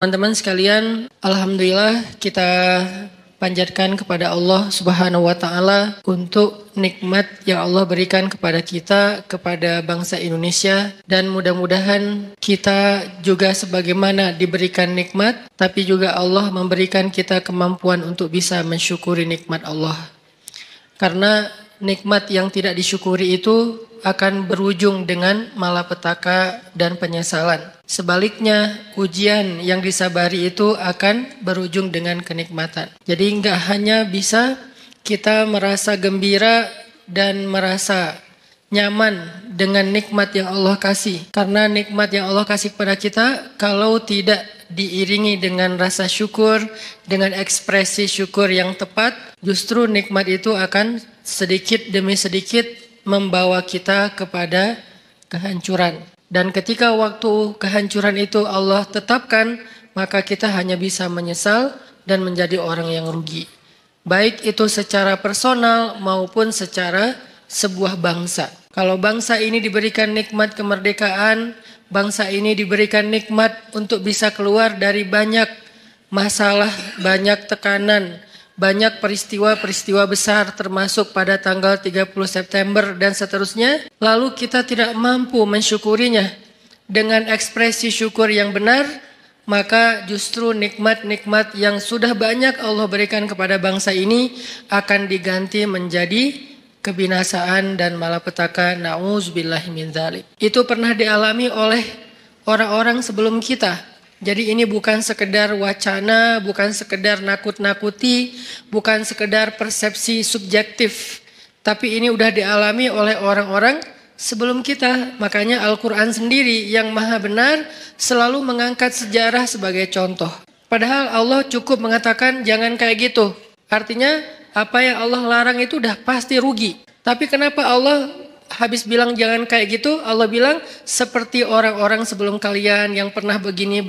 Teman-teman sekalian, alhamdulillah kita panjatkan kepada Allah Subhanahu wa taala untuk nikmat yang Allah berikan kepada kita, kepada bangsa Indonesia, dan mudah-mudahan kita juga sebagaimana diberikan nikmat, tapi juga Allah memberikan kita kemampuan untuk bisa mensyukuri nikmat Allah. Karena nikmat yang tidak disyukuri itu akan berujung dengan malapetaka dan penyesalan. Sebaliknya, ujian yang disabari itu akan berujung dengan kenikmatan. Jadi enggak hanya bisa kita merasa gembira dan merasa nyaman dengan nikmat yang Allah kasih. Karena nikmat yang Allah kasih kepada kita, kalau tidak diiringi dengan rasa syukur, dengan ekspresi syukur yang tepat, justru nikmat itu akan sedikit demi sedikit membawa kita kepada kehancuran. Dan ketika waktu kehancuran itu Allah tetapkan, maka kita hanya bisa menyesal dan menjadi orang yang rugi. Baik itu secara personal maupun secara sebuah bangsa. Kalau bangsa ini diberikan nikmat kemerdekaan, bangsa ini diberikan nikmat untuk bisa keluar dari banyak masalah, banyak tekanan, banyak peristiwa-peristiwa besar termasuk pada tanggal 30 September dan seterusnya. Lalu kita tidak mampu mensyukurinya dengan ekspresi syukur yang benar, maka justru nikmat-nikmat yang sudah banyak Allah berikan kepada bangsa ini akan diganti menjadi kebinasaan dan malapetaka. Na'udzubillahi min dzalik. Itu pernah dialami oleh orang-orang sebelum kita. Jadi ini bukan sekedar wacana, bukan sekedar nakut-nakuti, bukan sekedar persepsi subjektif. Tapi ini udah dialami oleh orang-orang sebelum kita. Makanya Al-Quran sendiri yang maha benar selalu mengangkat sejarah sebagai contoh. Padahal Allah cukup mengatakan jangan kayak gitu. Artinya apa yang Allah larang itu udah pasti rugi. Tapi kenapa Allah habis bilang jangan kayak gitu, Allah bilang seperti orang-orang sebelum kalian yang pernah begini,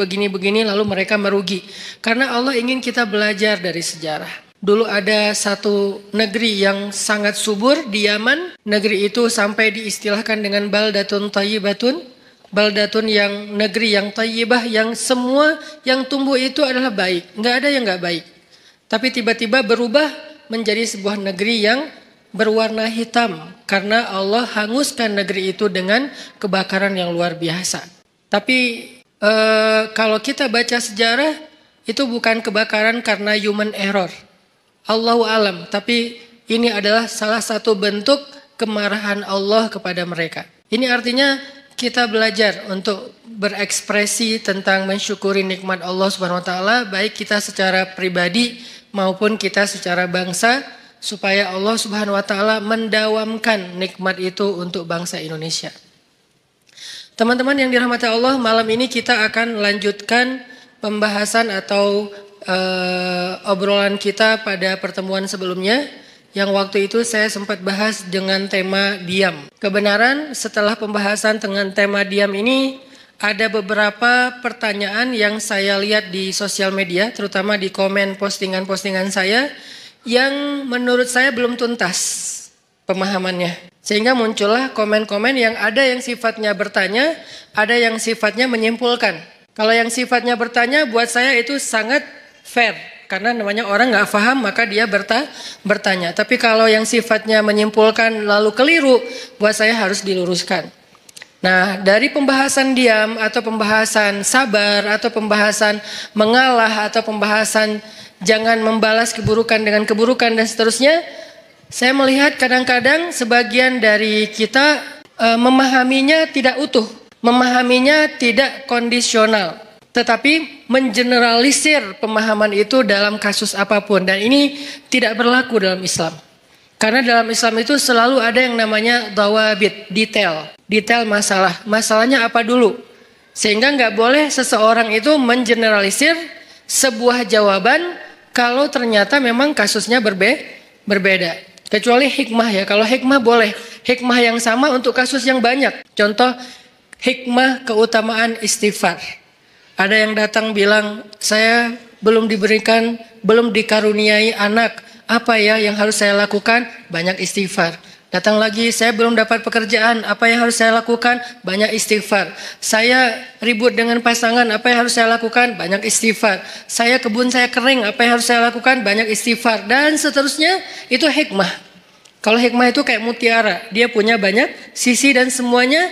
lalu mereka merugi. Karena Allah ingin kita belajar dari sejarah. Dulu ada satu negeri yang sangat subur di Yaman. Negeri itu sampai diistilahkan dengan baldatun thayyibatun. Baldatun yang negeri yang thayyibah, yang semua yang tumbuh itu adalah baik. Nggak ada yang nggak baik. Tapi tiba-tiba berubah menjadi sebuah negeri yang berwarna hitam karena Allah hanguskan negeri itu dengan kebakaran yang luar biasa. Tapi kalau kita baca sejarah itu bukan kebakaran karena human error. Allahu alam, tapi ini adalah salah satu bentuk kemarahan Allah kepada mereka. Ini artinya kita belajar untuk berekspresi tentang mensyukuri nikmat Allah Subhanahu wa taala, baik kita secara pribadi maupun kita secara bangsa, supaya Allah Subhanahu wa taala mendawamkan nikmat itu untuk bangsa Indonesia. Teman-teman yang dirahmati Allah, malam ini kita akan lanjutkan pembahasan atau obrolan kita pada pertemuan sebelumnya, yang waktu itu saya sempat bahas dengan tema diam. Kebenaran setelah pembahasan dengan tema diam ini, ada beberapa pertanyaan yang saya lihat di sosial media, terutama di komen postingan-postingan saya, yang menurut saya belum tuntas pemahamannya. Sehingga muncullah komen-komen yang ada yang sifatnya bertanya, ada yang sifatnya menyimpulkan. Kalau yang sifatnya bertanya buat saya itu sangat fair. Karena namanya orang nggak paham maka dia bertanya. Tapi kalau yang sifatnya menyimpulkan lalu keliru, buat saya harus diluruskan. Nah, dari pembahasan diam atau pembahasan sabar atau pembahasan mengalah atau pembahasan jangan membalas keburukan dengan keburukan dan seterusnya, saya melihat kadang-kadang sebagian dari kita memahaminya tidak utuh, memahaminya tidak kondisional, tetapi mengeneralisir pemahaman itu dalam kasus apapun, dan ini tidak berlaku dalam Islam. Karena dalam Islam itu selalu ada yang namanya dawabit, detail masalah. Masalahnya apa dulu? Sehingga nggak boleh seseorang itu mengeneralisir sebuah jawaban kalau ternyata memang kasusnya berbeda. Kecuali hikmah ya. Kalau hikmah boleh. Hikmah yang sama untuk kasus yang banyak. Contoh hikmah keutamaan istighfar. Ada yang datang bilang, saya belum dikaruniai anak. Apa ya yang harus saya lakukan? Banyak istighfar. Datang lagi, saya belum dapat pekerjaan, apa yang harus saya lakukan? Banyak istighfar. Saya ribut dengan pasangan, apa yang harus saya lakukan? Banyak istighfar. Kebun saya kering, apa yang harus saya lakukan? Banyak istighfar. Dan seterusnya, itu hikmah. Kalau hikmah itu kayak mutiara, dia punya banyak sisi dan semuanya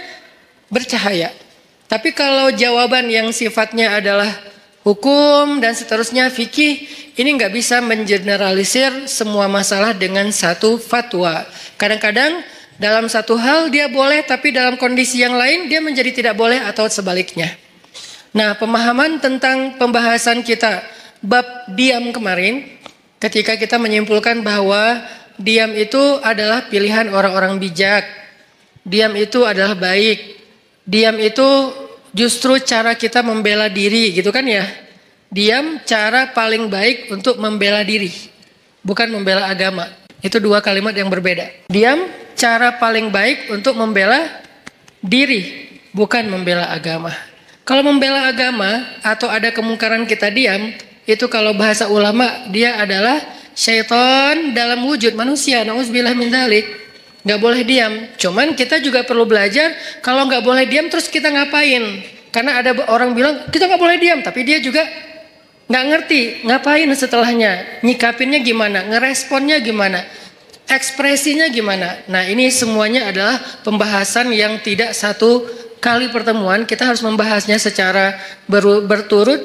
bercahaya. Tapi kalau jawaban yang sifatnya adalah hukum dan seterusnya, fikih, ini nggak bisa mengeneralisir semua masalah dengan satu fatwa. Kadang-kadang dalam satu hal dia boleh, tapi dalam kondisi yang lain dia menjadi tidak boleh atau sebaliknya. Nah, pemahaman tentang pembahasan kita bab diam kemarin, ketika kita menyimpulkan bahwa diam itu adalah pilihan orang-orang bijak, diam itu adalah baik, diam itu justru cara kita membela diri, gitu kan ya. Diam cara paling baik untuk membela diri, bukan membela agama. Itu dua kalimat yang berbeda. Diam cara paling baik untuk membela diri, bukan membela agama. Kalau membela agama atau ada kemungkaran kita diam, itu kalau bahasa ulama dia adalah syaitan dalam wujud manusia. Nauzubillah min dzalik. Gak boleh diam. Cuman kita juga perlu belajar, kalau gak boleh diam terus kita ngapain? Karena ada orang bilang kita gak boleh diam, tapi dia juga gak ngerti ngapain setelahnya, nyikapinnya gimana, ngeresponnya gimana, ekspresinya gimana. Nah, ini semuanya adalah pembahasan yang tidak satu kali pertemuan. Kita harus membahasnya secara berturut,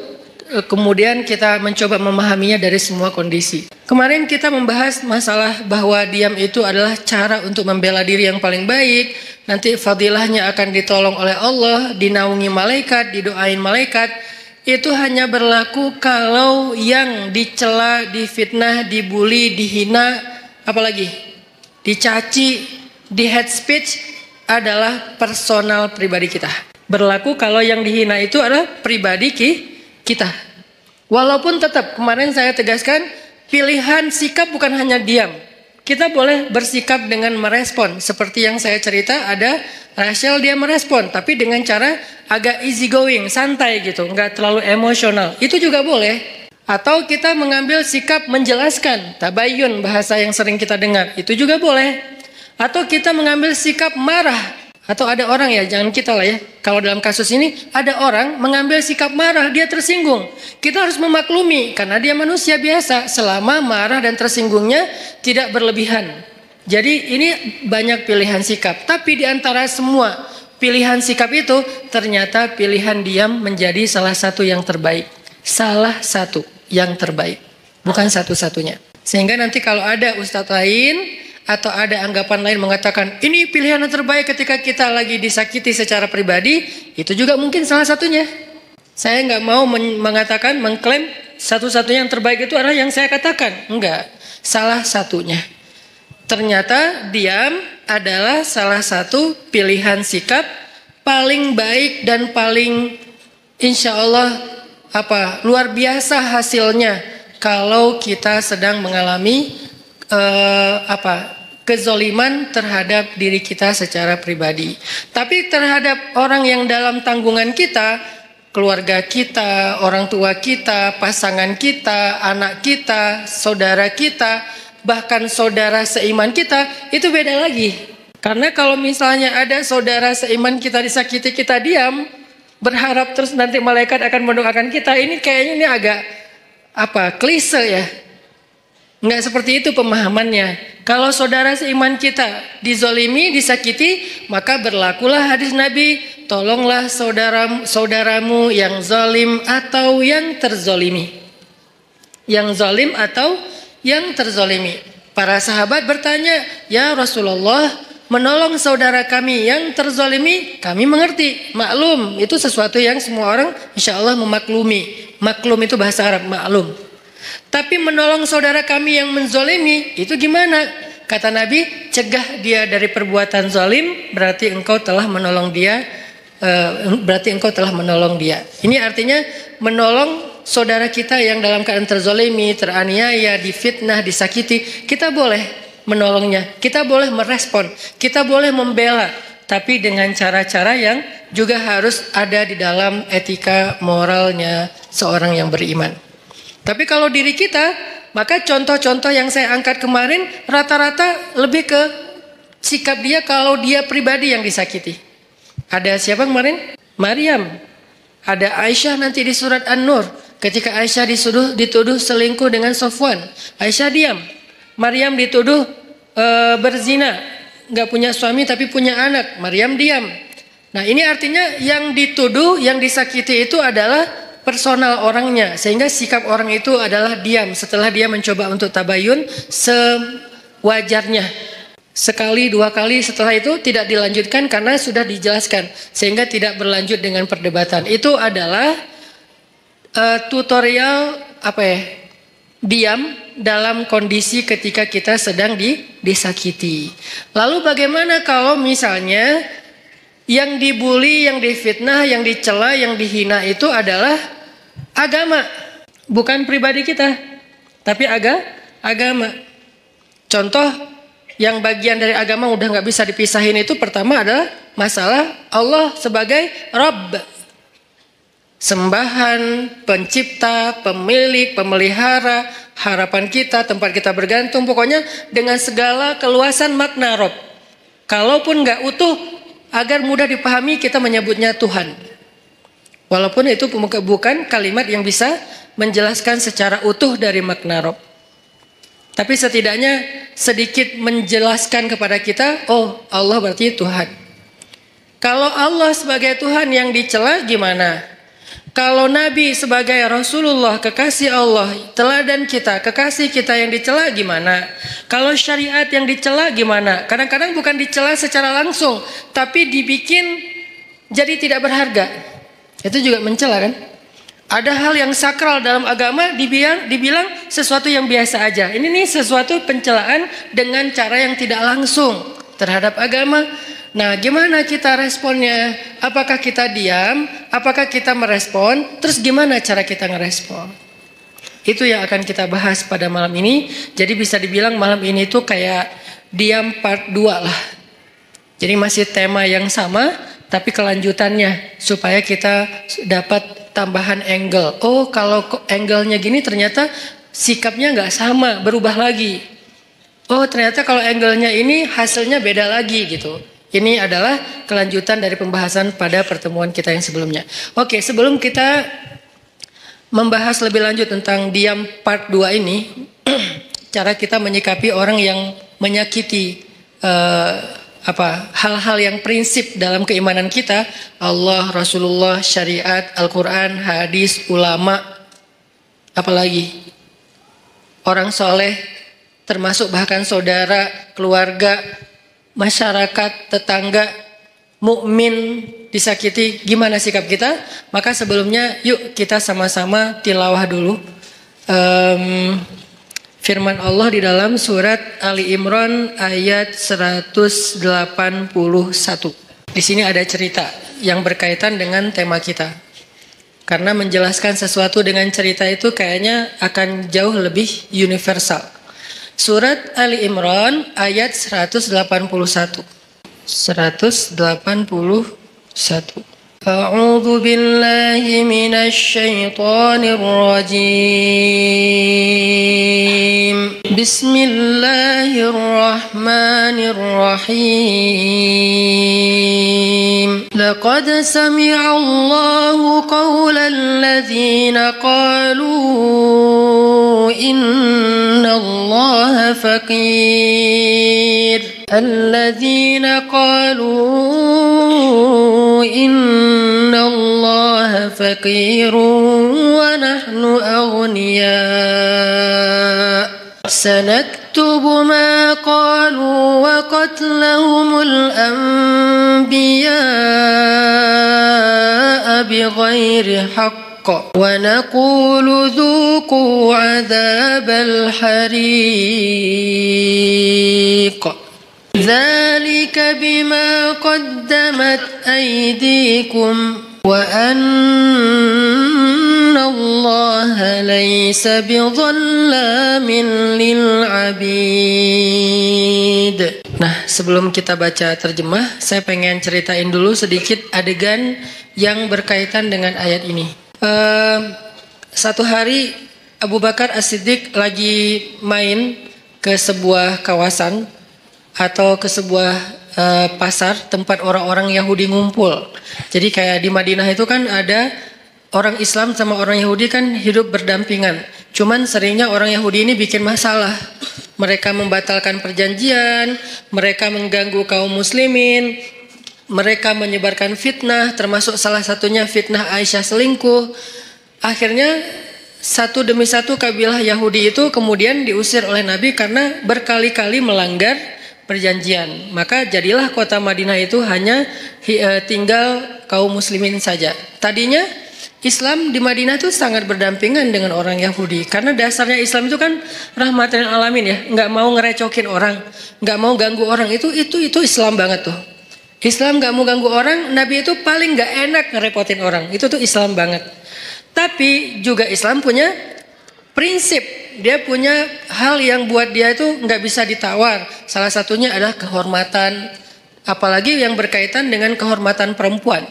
kemudian kita mencoba memahaminya dari semua kondisi. Kemarin kita membahas masalah bahwa diam itu adalah cara untuk membela diri yang paling baik. Nanti fadilahnya akan ditolong oleh Allah, dinaungi malaikat, didoain malaikat. Itu hanya berlaku kalau yang dicela, difitnah, dibully, dihina, apalagi dicaci, di hate speech adalah personal pribadi kita. Berlaku kalau yang dihina itu adalah pribadi kita. Walaupun tetap kemarin saya tegaskan, pilihan sikap bukan hanya diam. Kita boleh bersikap dengan merespon. Seperti yang saya cerita, ada Rachel dia merespon, tapi dengan cara agak easy going, santai gitu, nggak terlalu emosional. Itu juga boleh. Atau kita mengambil sikap menjelaskan, tabayun, bahasa yang sering kita dengar. Itu juga boleh. Atau kita mengambil sikap marah. Atau ada orang ya, jangan kita lah ya. Kalau dalam kasus ini, ada orang mengambil sikap marah, dia tersinggung. Kita harus memaklumi, karena dia manusia biasa. Selama marah dan tersinggungnya tidak berlebihan. Jadi ini banyak pilihan sikap. Tapi di antara semua pilihan sikap itu, ternyata pilihan diam menjadi salah satu yang terbaik. Salah satu yang terbaik. Bukan satu-satunya. Sehingga nanti kalau ada ustadz lain, atau ada anggapan lain mengatakan ini pilihan yang terbaik ketika kita lagi disakiti secara pribadi, itu juga mungkin salah satunya. Saya nggak mau mengatakan, mengklaim satu-satunya yang terbaik itu adalah yang saya katakan. Enggak, salah satunya. Ternyata diam adalah salah satu pilihan sikap paling baik dan paling insya Allah luar biasa hasilnya kalau kita sedang mengalami kezoliman terhadap diri kita secara pribadi. Tapi terhadap orang yang dalam tanggungan kita, keluarga kita, orang tua kita, pasangan kita, anak kita, saudara kita, bahkan saudara seiman kita, itu beda lagi. Karena kalau misalnya ada saudara seiman kita disakiti, kita diam, berharap terus nanti malaikat akan mendoakan kita, ini kayaknya ini agak klise ya. Enggak seperti itu pemahamannya. Kalau saudara seiman kita dizolimi, disakiti, maka berlakulah hadis Nabi, tolonglah saudaramu yang zalim atau yang terzolimi. Yang zalim atau yang terzolimi. Para sahabat bertanya, ya Rasulullah, menolong saudara kami yang terzolimi, kami mengerti, maklum, itu sesuatu yang semua orang insya Allah memaklumi. Maklum itu bahasa Arab, maklum. Tapi menolong saudara kami yang menzolimi, itu gimana? Kata Nabi, cegah dia dari perbuatan zalim, berarti engkau telah menolong dia. Ini artinya menolong saudara kita yang dalam keadaan terzolimi, teraniaya, difitnah, disakiti. Kita boleh menolongnya, kita boleh merespon, kita boleh membela. Tapi dengan cara-cara yang juga harus ada di dalam etika moralnya seorang yang beriman. Tapi kalau diri kita, maka contoh-contoh yang saya angkat kemarin rata-rata lebih ke sikap dia kalau dia pribadi yang disakiti. Ada siapa kemarin? Maryam. Ada Aisyah nanti di surat An-Nur. Ketika Aisyah dituduh selingkuh dengan Sofwan, Aisyah diam. Maryam dituduh berzina, nggak punya suami tapi punya anak, Maryam diam. Nah ini artinya yang dituduh, yang disakiti itu adalah personal orangnya, sehingga sikap orang itu adalah diam setelah dia mencoba untuk tabayun sewajarnya. Sekali, dua kali, setelah itu tidak dilanjutkan karena sudah dijelaskan, sehingga tidak berlanjut dengan perdebatan. Itu adalah tutorial diam dalam kondisi ketika kita sedang disakiti. Lalu bagaimana kalau misalnya yang dibully, yang difitnah, yang dicela, yang dihina itu adalah agama, bukan pribadi kita, tapi agama. Contoh yang bagian dari agama udah nggak bisa dipisahin itu pertama adalah masalah Allah sebagai Rabb, sembahan, pencipta, pemilik, pemelihara, harapan kita, tempat kita bergantung, pokoknya dengan segala keluasan makna Rabb. Kalaupun nggak utuh, agar mudah dipahami kita menyebutnya Tuhan. Walaupun itu bukan kalimat yang bisa menjelaskan secara utuh dari makna Rabb. Tapi setidaknya sedikit menjelaskan kepada kita, oh Allah berarti Tuhan. Kalau Allah sebagai Tuhan yang dicela gimana? Kalau Nabi sebagai Rasulullah, kekasih Allah, teladan kita, kekasih kita yang dicela gimana? Kalau syariat yang dicela gimana? Kadang-kadang bukan dicela secara langsung, tapi dibikin jadi tidak berharga. Itu juga mencela kan? Ada hal yang sakral dalam agama dibilang sesuatu yang biasa aja. Ini nih sesuatu pencelaan dengan cara yang tidak langsung terhadap agama. Nah, gimana kita responnya? Apakah kita diam? Apakah kita merespon? Terus gimana cara kita ngerespon? Itu yang akan kita bahas pada malam ini. Jadi bisa dibilang malam ini tuh kayak diam part 2 lah. Jadi masih tema yang sama, tapi kelanjutannya supaya kita dapat tambahan angle. Oh, kalau angle-nya gini ternyata sikapnya nggak sama, berubah lagi. Oh, ternyata kalau angle-nya ini hasilnya beda lagi gitu. Ini adalah kelanjutan dari pembahasan pada pertemuan kita yang sebelumnya. Oke, sebelum kita membahas lebih lanjut tentang diam part 2 ini, cara kita menyikapi orang yang menyakiti hal-hal yang prinsip dalam keimanan kita, Allah, Rasulullah, syariat, Al-Quran, hadis, ulama, apalagi orang soleh, termasuk bahkan saudara, keluarga, masyarakat, tetangga, mukmin disakiti, gimana sikap kita? Maka sebelumnya yuk kita sama-sama tilawah dulu firman Allah di dalam surat Ali Imran ayat 181. Di sini ada cerita yang berkaitan dengan tema kita. Karena menjelaskan sesuatu dengan cerita itu kayaknya akan jauh lebih universal. Surat Ali Imran ayat 181. 181. A'udzu billahi minasy syaithanir rajim. Bismillahirrahmanirrahim. Laqad sami'a Allahu qaulal ladzina qalu inna Allaha faqir. Alladzina qalu inna Allaha faqirun wa nahnu aghniya. Sanaktubu ma qalu wa qatlahumul anbiya'a bighairi haqq wa naqulu dhuqu 'adzabal hariq. Dzalika bima qaddamat aydikum wa anna Allaha laysa bidhallamin lil 'abid. Nah, sebelum kita baca terjemah, saya pengen ceritain dulu sedikit adegan yang berkaitan dengan ayat ini. Satu hari Abu Bakar As-Siddiq lagi main ke sebuah kawasan. atau ke sebuah pasar tempat orang-orang Yahudi ngumpul. Jadi kayak di Madinah itu kan ada orang Islam sama orang Yahudi kan hidup berdampingan. Cuman seringnya orang Yahudi ini bikin masalah. Mereka membatalkan perjanjian, mereka mengganggu kaum muslimin, mereka menyebarkan fitnah, termasuk salah satunya fitnah Aisyah selingkuh. Akhirnya satu demi satu kabilah Yahudi itu kemudian diusir oleh Nabi karena berkali-kali melanggar perjanjian. Maka jadilah kota Madinah itu hanya tinggal kaum muslimin saja. Tadinya Islam di Madinah itu sangat berdampingan dengan orang Yahudi. Karena dasarnya Islam itu kan rahmatan lil alamin ya. Nggak mau ngerecokin orang, nggak mau ganggu orang. Itu Islam banget tuh. Islam nggak mau ganggu orang. Nabi itu paling nggak enak ngerepotin orang. Itu tuh Islam banget. Tapi juga Islam punya prinsip. Dia punya hal yang buat dia itu nggak bisa ditawar. Salah satunya adalah kehormatan. Apalagi yang berkaitan dengan kehormatan perempuan.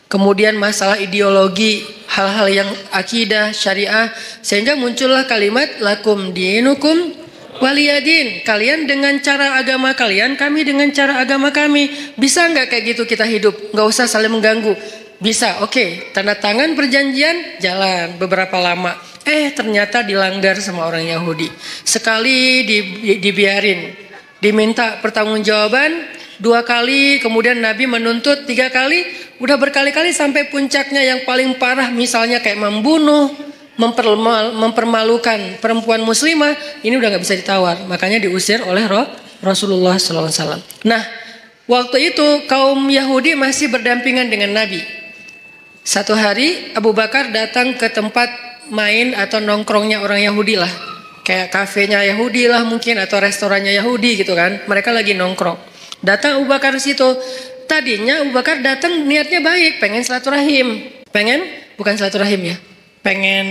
Kemudian masalah ideologi, hal-hal yang akidah, syariah. Sehingga muncullah kalimat lakum dinukum waliyadin. Kalian dengan cara agama kalian, kami dengan cara agama kami. Bisa nggak kayak gitu kita hidup? Nggak usah saling mengganggu. Bisa, oke. Tanda tangan perjanjian, jalan beberapa lama. Ternyata dilanggar sama orang Yahudi. Sekali dibiarin. Diminta pertanggungjawaban 2 kali, kemudian Nabi menuntut 3 kali, udah berkali-kali sampai puncaknya yang paling parah misalnya kayak membunuh, mempermalukan perempuan muslimah, ini udah nggak bisa ditawar, makanya diusir oleh Rasulullah SAW. Nah, waktu itu kaum Yahudi masih berdampingan dengan Nabi. Satu hari Abu Bakar datang ke tempat main atau nongkrongnya orang Yahudi lah, kayak kafenya Yahudi lah mungkin atau restorannya Yahudi gitu kan, mereka lagi nongkrong. Datang Abu Bakar situ. Tadinya Abu Bakar datang niatnya baik, pengen silaturahim. Bukan silaturahim ya. Pengen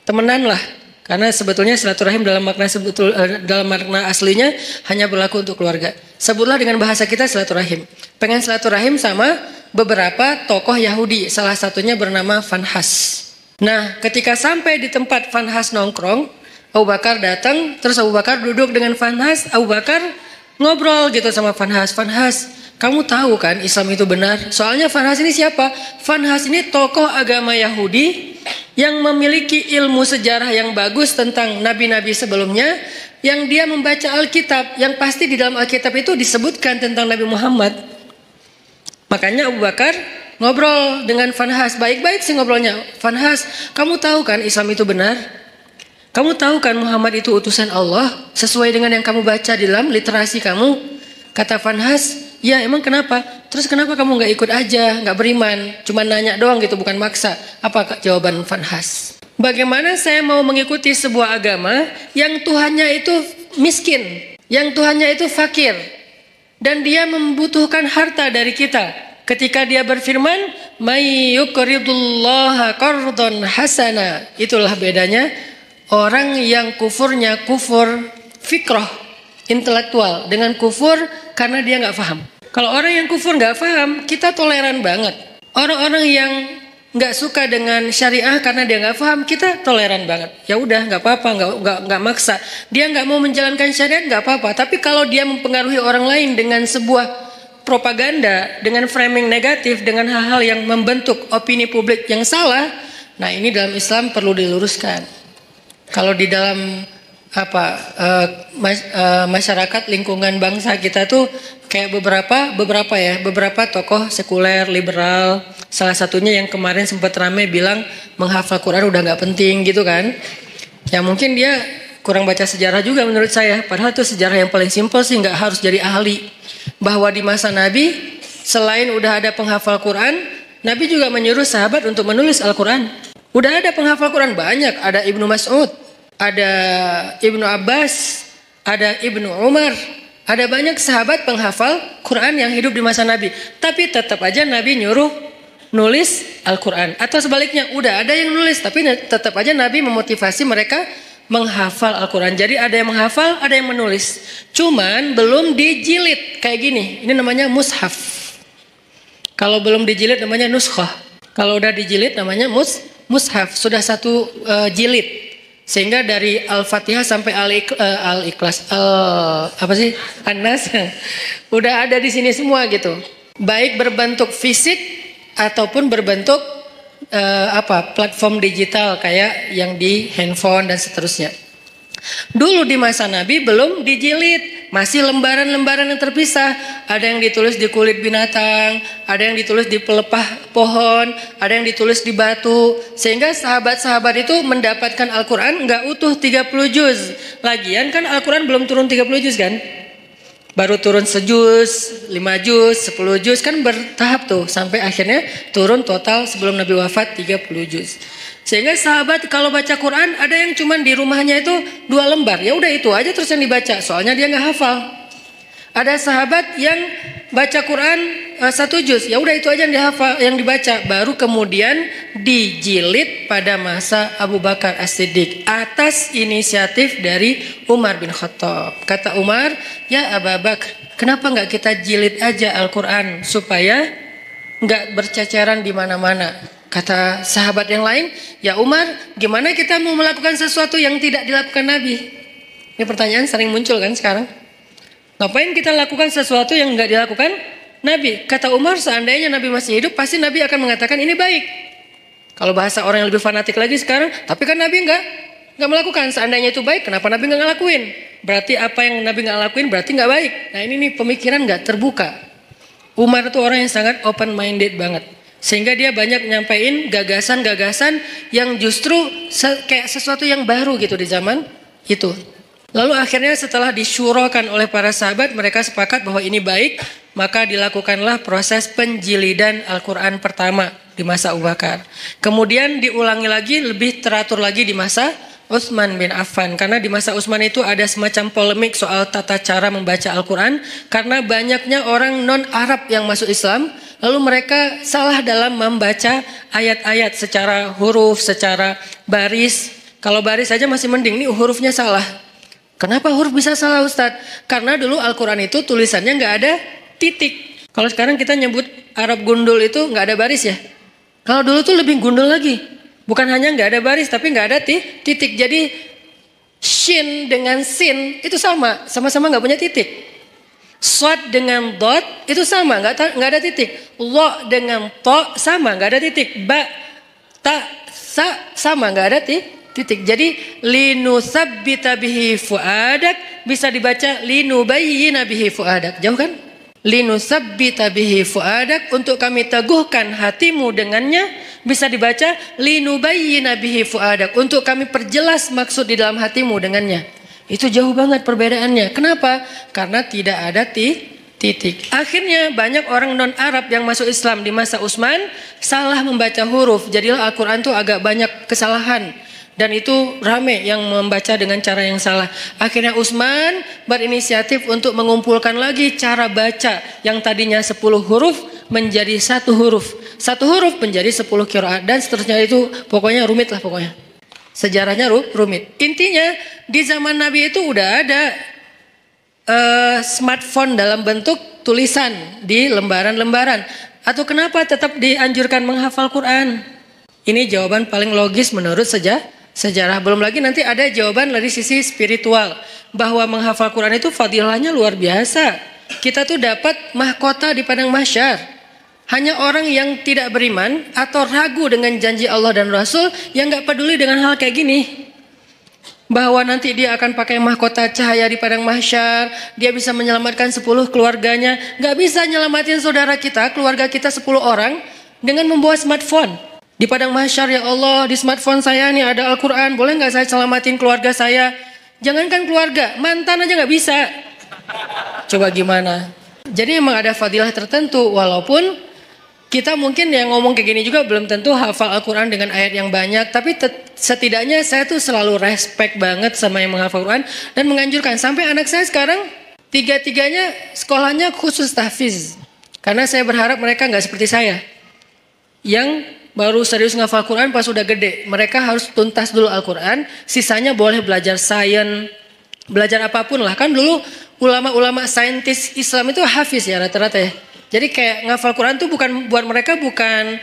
temenan lah. Karena sebetulnya silaturahim dalam makna aslinya hanya berlaku untuk keluarga. Sebutlah dengan bahasa kita silaturahim. Pengen silaturahim sama beberapa tokoh Yahudi, salah satunya bernama Fanhas. Nah, ketika sampai di tempat Fanhas nongkrong, Abu Bakar datang, terus Abu Bakar duduk dengan Fanhas. Abu Bakar ngobrol gitu sama Fanhas. Fanhas, kamu tahu kan Islam itu benar? Soalnya Fanhas ini siapa? Fanhas ini tokoh agama Yahudi yang memiliki ilmu sejarah yang bagus tentang nabi-nabi sebelumnya, yang dia membaca Alkitab, yang pasti di dalam Alkitab itu disebutkan tentang Nabi Muhammad. Makanya Abu Bakar ngobrol dengan Fanhas, baik-baik sih ngobrolnya. Fanhas, kamu tahu kan Islam itu benar? Kamu tahu kan Muhammad itu utusan Allah sesuai dengan yang kamu baca di dalam literasi kamu? Kata Fanhas, ya emang kenapa? Terus kenapa kamu gak ikut aja, gak beriman? Cuma nanya doang gitu, bukan maksa. Apa jawaban Fanhas? Bagaimana saya mau mengikuti sebuah agama yang Tuhannya itu miskin, yang Tuhannya itu fakir, dan dia membutuhkan harta dari kita. Ketika dia berfirman, "May yuqridullaha qardhan hasana." Itulah bedanya orang yang kufurnya kufur fikrah, intelektual, dengan kufur karena dia nggak paham. Kalau orang yang kufur nggak paham, kita toleran banget. Orang-orang yang nggak suka dengan syariah karena dia nggak paham, kita toleran banget. Ya udah nggak apa-apa, nggak maksa. Dia nggak mau menjalankan syariat nggak apa-apa. Tapi kalau dia mempengaruhi orang lain dengan sebuah propaganda, dengan framing negatif, dengan hal-hal yang membentuk opini publik yang salah, nah ini dalam Islam perlu diluruskan. Kalau di dalam masyarakat lingkungan bangsa kita tuh kayak beberapa tokoh sekuler liberal, salah satunya yang kemarin sempat ramai bilang menghafal Quran udah nggak penting gitu kan. Ya mungkin dia kurang baca sejarah juga menurut saya. Padahal itu sejarah yang paling simpel sih, nggak harus jadi ahli. Bahwa di masa Nabi selain udah ada penghafal Quran, Nabi juga menyuruh sahabat untuk menulis Al-Quran. Udah ada penghafal Quran banyak, ada Ibnu Mas'ud, ada Ibnu Abbas, ada Ibnu Umar, ada banyak sahabat penghafal Quran yang hidup di masa Nabi. Tapi tetap aja Nabi nyuruh nulis Al-Quran. Atau sebaliknya, udah ada yang nulis, tapi tetap aja Nabi memotivasi mereka menghafal Al-Quran. Jadi ada yang menghafal, ada yang menulis. Cuman belum dijilid kayak gini. Ini namanya mushaf. Kalau belum dijilid namanya nuskhah. Kalau udah dijilid namanya mushaf. Sudah satu jilid, Sehingga dari Al-Fatihah sampai Al-Ikhlas, An-Nas udah ada di sini semua gitu. Baik berbentuk fisik ataupun berbentuk platform digital kayak yang di handphone dan seterusnya. Dulu di masa Nabi belum dijilid, masih lembaran-lembaran yang terpisah. Ada yang ditulis di kulit binatang, ada yang ditulis di pelepah pohon, ada yang ditulis di batu. Sehingga sahabat-sahabat itu mendapatkan Al-Quran nggak utuh 30 juz. Lagian kan Al-Quran belum turun 30 juz kan? Baru turun sejuz, 5 juz, 10 juz, kan bertahap tuh. Sampai akhirnya turun total sebelum Nabi wafat 30 juz. Sehingga sahabat kalau baca Quran ada yang cuman di rumahnya itu 2 lembar. Ya udah itu aja terus yang dibaca. Soalnya dia nggak hafal. Ada sahabat yang baca Quran 1 juz. Ya udah itu aja yang dihafal, yang dibaca. Baru kemudian dijilid pada masa Abu Bakar As-Siddiq atas inisiatif dari Umar bin Khattab. Kata Umar, ya Abu Bakar, kenapa nggak kita jilid aja Al-Quran supaya nggak berceceran di mana-mana? Kata sahabat yang lain, ya Umar, gimana kita mau melakukan sesuatu yang tidak dilakukan Nabi? Ini pertanyaan sering muncul kan sekarang. Ngapain kita lakukan sesuatu yang nggak dilakukan Nabi? Kata Umar, seandainya Nabi masih hidup, pasti Nabi akan mengatakan ini baik. Kalau bahasa orang yang lebih fanatik lagi sekarang, tapi kan Nabi nggak melakukan. Seandainya itu baik, kenapa Nabi nggak ngelakuin? Berarti apa yang Nabi nggak lakuin berarti nggak baik. Nah ini nih pemikiran nggak terbuka. Umar itu orang yang sangat open minded banget. Sehingga dia banyak nyampein gagasan-gagasan yang justru kayak sesuatu yang baru gitu di zaman itu. Lalu akhirnya setelah disyurakan oleh para sahabat, mereka sepakat bahwa ini baik, maka dilakukanlah proses penjilidan Al-Quran pertama di masa Abu Bakar. Kemudian diulangi lagi, lebih teratur lagi di masa Utsman bin Affan. Karena di masa Utsman itu ada semacam polemik soal tata cara membaca Al-Quran. Karena banyaknya orang non-Arab yang masuk Islam, lalu mereka salah dalam membaca ayat-ayat secara huruf, secara baris. Kalau baris saja masih mending, ini hurufnya salah. Kenapa huruf bisa salah Ustadz? Karena dulu Al-Quran itu tulisannya nggak ada titik. Kalau sekarang kita nyebut Arab gundul itu nggak ada baris ya. Kalau dulu tuh lebih gundul lagi. Bukan hanya nggak ada baris, tapi nggak ada titik. Jadi shin dengan sin itu sama-sama nggak punya titik. Shad dengan dot itu sama, nggak ada titik. Lo dengan to sama, nggak ada titik. Ba, ta, sa sama, nggak ada titik. Jadi linusabbita bihi fuadak bisa dibaca linubayyina bihi fuadak. Jauh kan? Linusabbita bihi fuadak, untuk kami teguhkan hatimu dengannya, bisa dibaca linubayyina bihi fuadak, untuk kami perjelas maksud di dalam hatimu dengannya. Itu jauh banget perbedaannya. Kenapa? Karena tidak ada titik. Akhirnya banyak orang non-Arab yang masuk Islam di masa Utsman salah membaca huruf. Jadilah Al-Quran itu agak banyak kesalahan. Dan itu rame yang membaca dengan cara yang salah. Akhirnya Utsman berinisiatif untuk mengumpulkan lagi cara baca yang tadinya 10 huruf menjadi 1 huruf. 1 huruf menjadi 10 qiraat dan seterusnya. Itu pokoknya rumit lah pokoknya. Sejarahnya rumit. Intinya di zaman Nabi itu udah ada smartphone dalam bentuk tulisan di lembaran-lembaran. Atau kenapa tetap dianjurkan menghafal Quran? Ini jawaban paling logis menurut sejarah. Belum lagi nanti ada jawaban dari sisi spiritual. Bahwa menghafal Quran itu fadilahnya luar biasa. Kita tuh dapat mahkota di padang mahsyar. Hanya orang yang tidak beriman atau ragu dengan janji Allah dan Rasul yang gak peduli dengan hal kayak gini. Bahwa nanti dia akan pakai mahkota cahaya di padang mahsyar, dia bisa menyelamatkan 10 keluarganya. Gak bisa nyelamatin saudara kita, keluarga kita 10 orang dengan membawa smartphone. Di padang mahsyar, ya Allah, di smartphone saya nih ada Al-Quran, boleh gak saya selamatin keluarga saya? Jangankan keluarga, mantan aja gak bisa. Coba gimana? Jadi memang ada fadilah tertentu, walaupun kita mungkin yang ngomong kayak gini juga belum tentu hafal Al-Quran dengan ayat yang banyak. Tapi setidaknya saya tuh selalu respect banget sama yang menghafal Al-Quran. Dan menganjurkan, sampai anak saya sekarang 3-tiganya sekolahnya khusus tahfiz. Karena saya berharap mereka gak seperti saya, yang baru serius ngafal Al-Quran pas udah gede. Mereka harus tuntas dulu Al-Quran, sisanya boleh belajar sains, belajar apapun lah. Kan dulu ulama-ulama saintis Islam itu hafiz ya rata-rata ya. Jadi kayak ngafal Quran tuh bukan buat mereka, bukan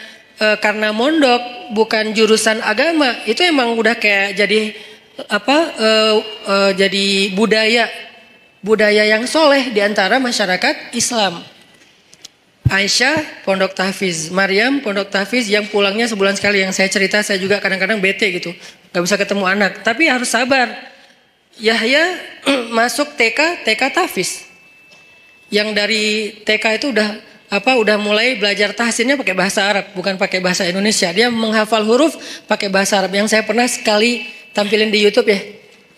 karena mondok, bukan jurusan agama. Itu emang udah kayak jadi jadi budaya yang soleh di antara masyarakat Islam. Aisyah pondok tahfiz, Maryam pondok tahfiz yang pulangnya sebulan sekali. Yang saya cerita, saya juga kadang-kadang bete gitu, nggak bisa ketemu anak, tapi harus sabar. Yahya masuk TK tahfiz, yang dari TK itu udah mulai belajar tahsinnya pakai bahasa Arab, bukan pakai bahasa Indonesia. Dia menghafal huruf pakai bahasa Arab. Yang saya pernah sekali tampilin di YouTube ya,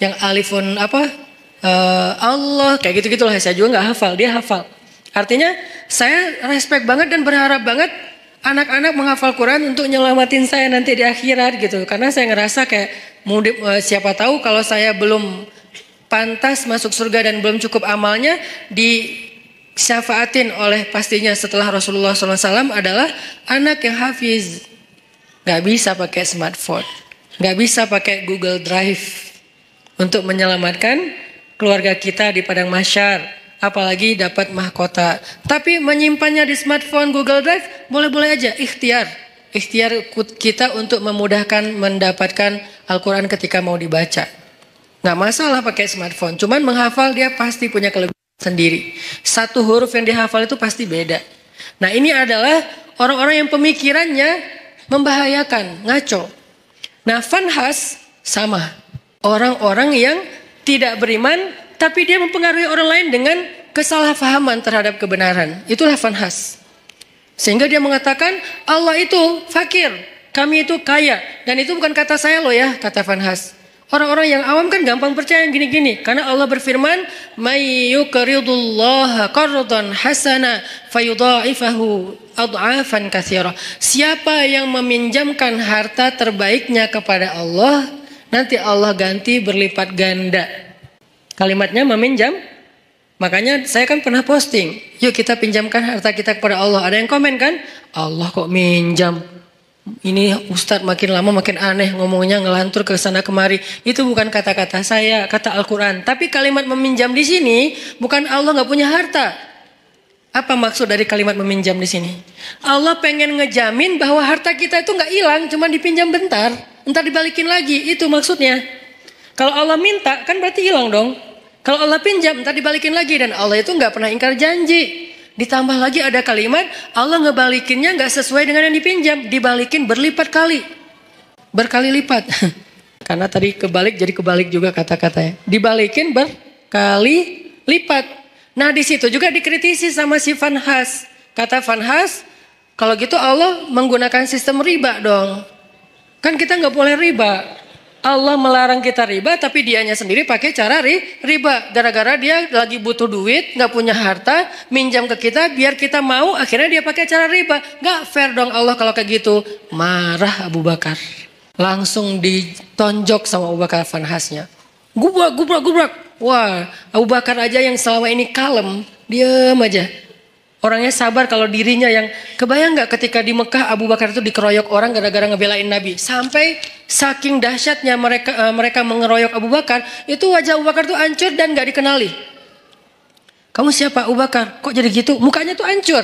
yang alifun Allah kayak gitu-gitulah. Saya juga nggak hafal, dia hafal. Artinya saya respect banget dan berharap banget anak-anak menghafal Quran untuk nyelamatin saya nanti di akhirat gitu. Karena saya ngerasa kayak siapa tahu kalau saya belum pantas masuk surga dan belum cukup amalnya, disyafaatin oleh pastinya setelah Rasulullah SAW adalah anak yang hafiz. Gak bisa pakai smartphone, gak bisa pakai Google Drive untuk menyelamatkan keluarga kita di padang mahsyar. Apalagi dapat mahkota. Tapi menyimpannya di smartphone, Google Drive, boleh-boleh aja. Ikhtiar kita untuk memudahkan mendapatkan Al-Quran ketika mau dibaca. Gak masalah pakai smartphone. Cuman menghafal dia pasti punya kelebihan sendiri. Satu huruf yang dihafal itu pasti beda. Nah, ini adalah orang-orang yang pemikirannya membahayakan, ngaco. Nah, fanhas sama. Orang-orang yang tidak beriman tapi dia mempengaruhi orang lain dengan kesalahpahaman terhadap kebenaran. Itulah fanhas. Sehingga dia mengatakan Allah itu fakir, kami itu kaya. Dan itu bukan kata saya loh ya, kata fanhas. Orang-orang yang awam kan gampang percaya yang gini-gini. Karena Allah berfirman, "May yuqridullaha qardan hasana fayudha'ifahu ad'afan katsira." Siapa yang meminjamkan harta terbaiknya kepada Allah, nanti Allah ganti berlipat ganda. Kalimatnya meminjam. Makanya saya kan pernah posting, yuk kita pinjamkan harta kita kepada Allah. Ada yang komen kan, Allah kok minjam. Ini Ustadz makin lama makin aneh ngomongnya, ngelantur ke sana kemari. Itu bukan kata-kata saya, kata Al-Quran. Tapi kalimat meminjam di sini bukan Allah nggak punya harta. Apa maksud dari kalimat meminjam di sini? Allah pengen ngejamin bahwa harta kita itu nggak hilang, cuma dipinjam bentar, entar dibalikin lagi. Itu maksudnya. Kalau Allah minta kan berarti hilang dong. Kalau Allah pinjam, entar dibalikin lagi. Dan Allah itu nggak pernah ingkar janji. Ditambah lagi ada kalimat, Allah ngebalikinnya nggak sesuai dengan yang dipinjam. Dibalikin berlipat kali. Berkali lipat. Karena tadi kebalik jadi kebalik juga kata-katanya. Dibalikin berkali lipat. Nah di situ juga dikritisi sama si fanhas. Kata fanhas, kalau gitu Allah menggunakan sistem riba dong. Kan kita nggak boleh riba. Allah melarang kita riba, tapi dianya sendiri pakai cara riba. Gara-gara dia lagi butuh duit, nggak punya harta, minjam ke kita, biar kita mau, akhirnya dia pakai cara riba. Nggak fair dong Allah kalau kayak gitu. Marah Abu Bakar. Langsung ditonjok sama Abu Bakar fanhasnya. Gubrak. Wah, Abu Bakar aja yang selama ini kalem, diam aja. Orangnya sabar kalau dirinya yang kebayang nggak ketika di Mekah Abu Bakar itu dikeroyok orang gara-gara ngebelain Nabi. Sampai saking dahsyatnya mereka mengeroyok Abu Bakar, itu wajah Abu Bakar tuh hancur dan nggak dikenali. Kamu siapa Abu Bakar? Kok jadi gitu? Mukanya tuh hancur.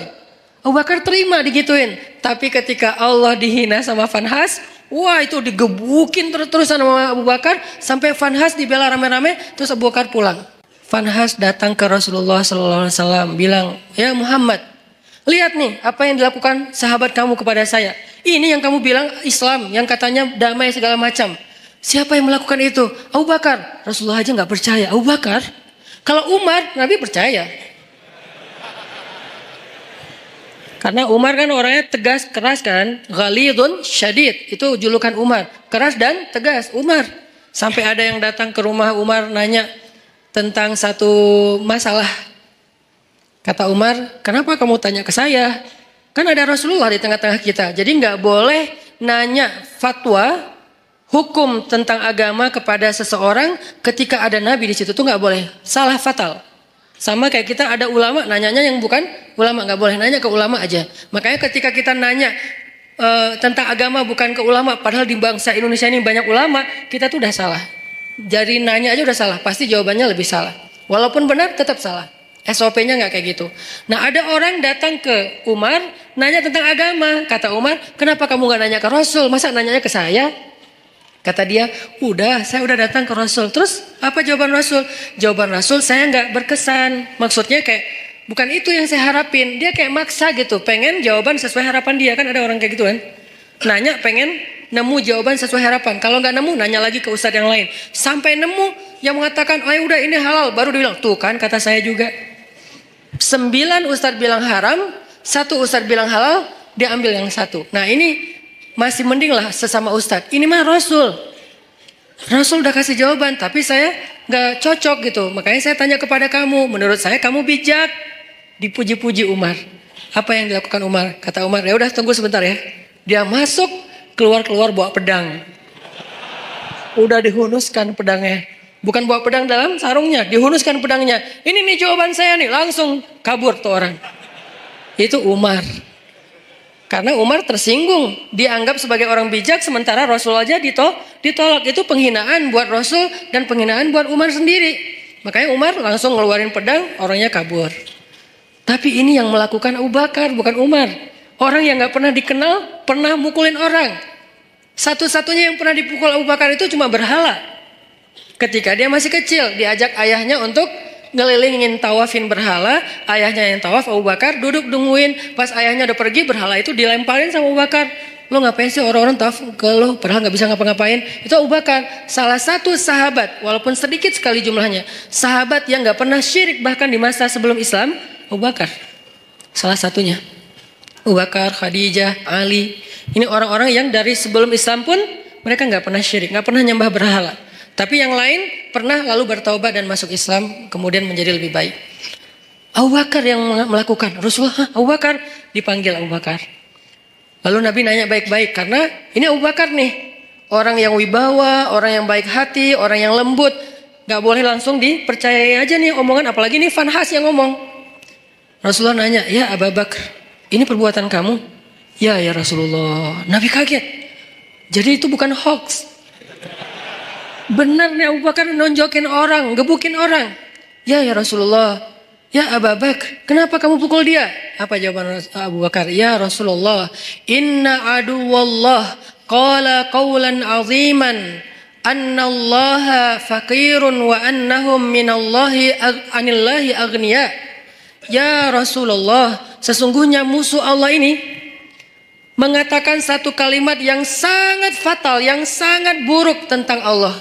Abu Bakar terima digituin. Tapi ketika Allah dihina sama fanhas, wah itu digebukin terus-terusan sama Abu Bakar. Sampai fanhas dibela rame-rame, terus Abu Bakar pulang. Fanhas datang ke Rasulullah SAW bilang, ya Muhammad, lihat nih apa yang dilakukan sahabat kamu kepada saya. Ini yang kamu bilang Islam, yang katanya damai segala macam. Siapa yang melakukan itu? Abu Bakar. Rasulullah aja nggak percaya. Abu Bakar? Kalau Umar, Nabi percaya. Karena Umar kan orangnya tegas, keras kan. Ghalidun syadid. Itu julukan Umar. Keras dan tegas. Umar. Sampai ada yang datang ke rumah Umar nanya tentang satu masalah. Kata Umar, kenapa kamu tanya ke saya? Kan ada Rasulullah di tengah-tengah kita. Jadi nggak boleh nanya fatwa, hukum tentang agama kepada seseorang ketika ada Nabi di situ. Tuh nggak boleh. Salah fatal. Sama kayak kita ada ulama, nanyanya yang bukan ulama. Nggak boleh nanya ke ulama aja. Makanya ketika kita nanya tentang agama bukan ke ulama, padahal di bangsa Indonesia ini banyak ulama, kita tuh udah salah. Jadi nanya aja udah salah, pasti jawabannya lebih salah. Walaupun benar tetap salah. SOP-nya nggak kayak gitu. Nah ada orang datang ke Umar, nanya tentang agama. Kata Umar, kenapa kamu nggak nanya ke Rasul? Masa nanyanya ke saya? Kata dia, saya udah datang ke Rasul. Terus apa jawaban Rasul? Jawaban Rasul, saya nggak berkesan. Maksudnya kayak bukan itu yang saya harapin. Dia kayak maksa gitu, pengen jawaban sesuai harapan dia. Kan ada orang kayak gitu kan. Nanya pengen nemu jawaban sesuai harapan. Kalau nggak nemu, nanya lagi ke ustadz yang lain. Sampai nemu yang mengatakan, udah ini halal. Baru dia bilang, tuh kan kata saya juga. 9 ustadz bilang haram, 1 ustadz bilang halal, dia ambil yang 1. Nah ini masih mending lah sesama ustadz. Ini mah Rasul. Rasul udah kasih jawaban, tapi saya nggak cocok gitu. Makanya saya tanya kepada kamu. Menurut saya kamu bijak. Dipuji-puji Umar. Apa yang dilakukan Umar? Kata Umar, ya udah tunggu sebentar ya. Dia masuk, keluar bawa pedang. Udah dihunuskan pedangnya. Bukan bawa pedang dalam sarungnya, dihunuskan pedangnya. Ini nih jawaban saya nih, langsung kabur tuh orang. Itu Umar. Karena Umar tersinggung, dianggap sebagai orang bijak, sementara Rasul aja ditolak. Itu penghinaan buat Rasul dan penghinaan buat Umar sendiri. Makanya Umar langsung ngeluarin pedang, orangnya kabur. Tapi ini yang melakukan Abu Bakar, bukan Umar. Orang yang gak pernah dikenal, pernah mukulin orang. Satu-satunya yang pernah dipukul Abu Bakar itu cuma berhala. Ketika dia masih kecil, diajak ayahnya untuk ngelilingin tawafin berhala. Ayahnya yang tawaf, Abu Bakar duduk nungguin. Pas ayahnya udah pergi, berhala itu dilemparin sama Abu Bakar. Lo ngapain sih orang-orang tawaf ke lo, padahal gak bisa ngapa-ngapain. Itu Abu Bakar, salah satu sahabat, walaupun sedikit sekali jumlahnya, sahabat yang gak pernah syirik bahkan di masa sebelum Islam. Abu Bakar salah satunya. Abu Bakar, Khadijah, Ali. Ini orang-orang yang dari sebelum Islam pun mereka gak pernah syirik, gak pernah nyembah berhala. Tapi yang lain pernah lalu bertaubat dan masuk Islam, kemudian menjadi lebih baik. Abu Bakar yang melakukan. Rasulullah, Abu Bakar, dipanggil Abu Bakar. Lalu Nabi nanya baik-baik, karena ini Abu Bakar nih, orang yang wibawa, orang yang baik hati, orang yang lembut. Gak boleh langsung dipercayai aja nih omongan, apalagi nih Fanhas yang ngomong. Rasulullah nanya, ya Abu Bakar, ini perbuatan kamu? Ya Rasulullah. Nabi kaget. Jadi itu bukan hoax. Benar nih Abu Bakar nonjokin orang, gebukin orang. Ya Rasulullah. Ya Abu Bakar, kenapa kamu pukul dia? Apa jawaban Abu Bakar? Ya Rasulullah, inna aduwallah qala qawlan aziman annallaha faqirun wa annahum minallahi anillahi aghniya. Ya Rasulullah, sesungguhnya musuh Allah ini mengatakan satu kalimat yang sangat fatal, yang sangat buruk tentang Allah.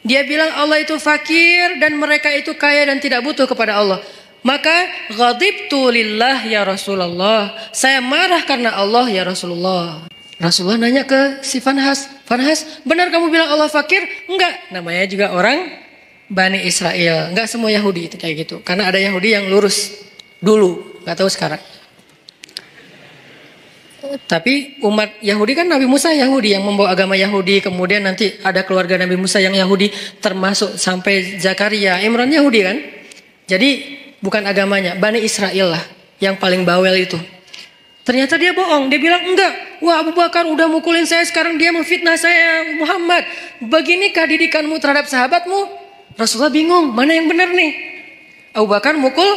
Dia bilang Allah itu fakir dan mereka itu kaya dan tidak butuh kepada Allah. Maka ghadibtu lillah ya Rasulullah. Saya marah karena Allah ya Rasulullah. Rasulullah nanya ke si Fanhas, Fanhas, benar kamu bilang Allah fakir? Enggak, namanya juga orang Bani Israel. Enggak semua Yahudi itu kayak gitu. Karena ada Yahudi yang lurus dulu, enggak tahu sekarang. Tapi umat Yahudi kan Nabi Musa Yahudi yang membawa agama Yahudi. Kemudian nanti ada keluarga Nabi Musa yang Yahudi, termasuk sampai Zakaria, Imran Yahudi kan. Jadi bukan agamanya, Bani Israel lah yang paling bawel itu. Ternyata dia bohong, dia bilang enggak. Wah Abu Bakar udah mukulin saya, sekarang dia memfitnah saya. Muhammad, beginikah didikanmu terhadap sahabatmu? Rasulullah bingung, mana yang benar nih? Abu Bakar mukul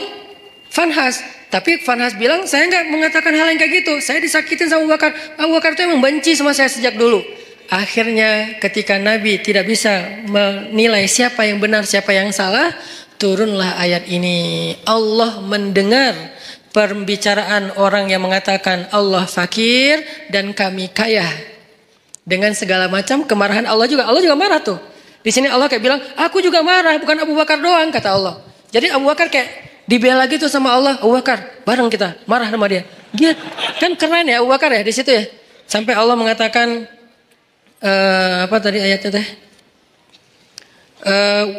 Fanhas. Tapi Fanhas bilang, saya enggak mengatakan hal yang kayak gitu. Saya disakitin sama Abu Bakar. Abu Bakar itu emang benci sama saya sejak dulu. Akhirnya ketika Nabi tidak bisa menilai siapa yang benar, siapa yang salah, turunlah ayat ini. Allah mendengar pembicaraan orang yang mengatakan Allah fakir dan kami kaya. Dengan segala macam kemarahan Allah juga. Allah juga marah tuh. Di sini Allah kayak bilang, aku juga marah, bukan Abu Bakar doang, kata Allah. Jadi Abu Bakar kayak dibela gitu sama Allah. Abu Bakar, bareng kita marah sama dia. Dia kan keren ya Abu Bakar ya di situ ya. Sampai Allah mengatakan apa tadi ayatnya teh?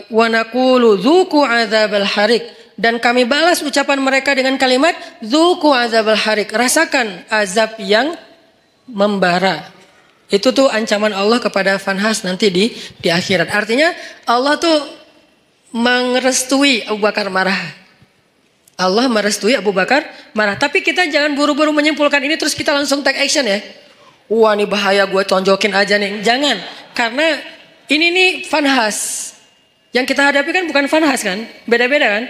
Wa naqulu dzuqu adzabal harik, dan kami balas ucapan mereka dengan kalimat dzuqu adzabal harik, rasakan azab yang membara. Itu tuh ancaman Allah kepada Fanhas nanti di akhirat. Artinya Allah tuh merestui Abu Bakar marah. Allah merestui Abu Bakar marah. Tapi kita jangan buru-buru menyimpulkan ini terus kita langsung take action ya. Wah ini bahaya, gue tonjokin aja nih. Jangan, karena ini nih Fanhas. Yang kita hadapi kan bukan Fanhas kan, beda-beda kan.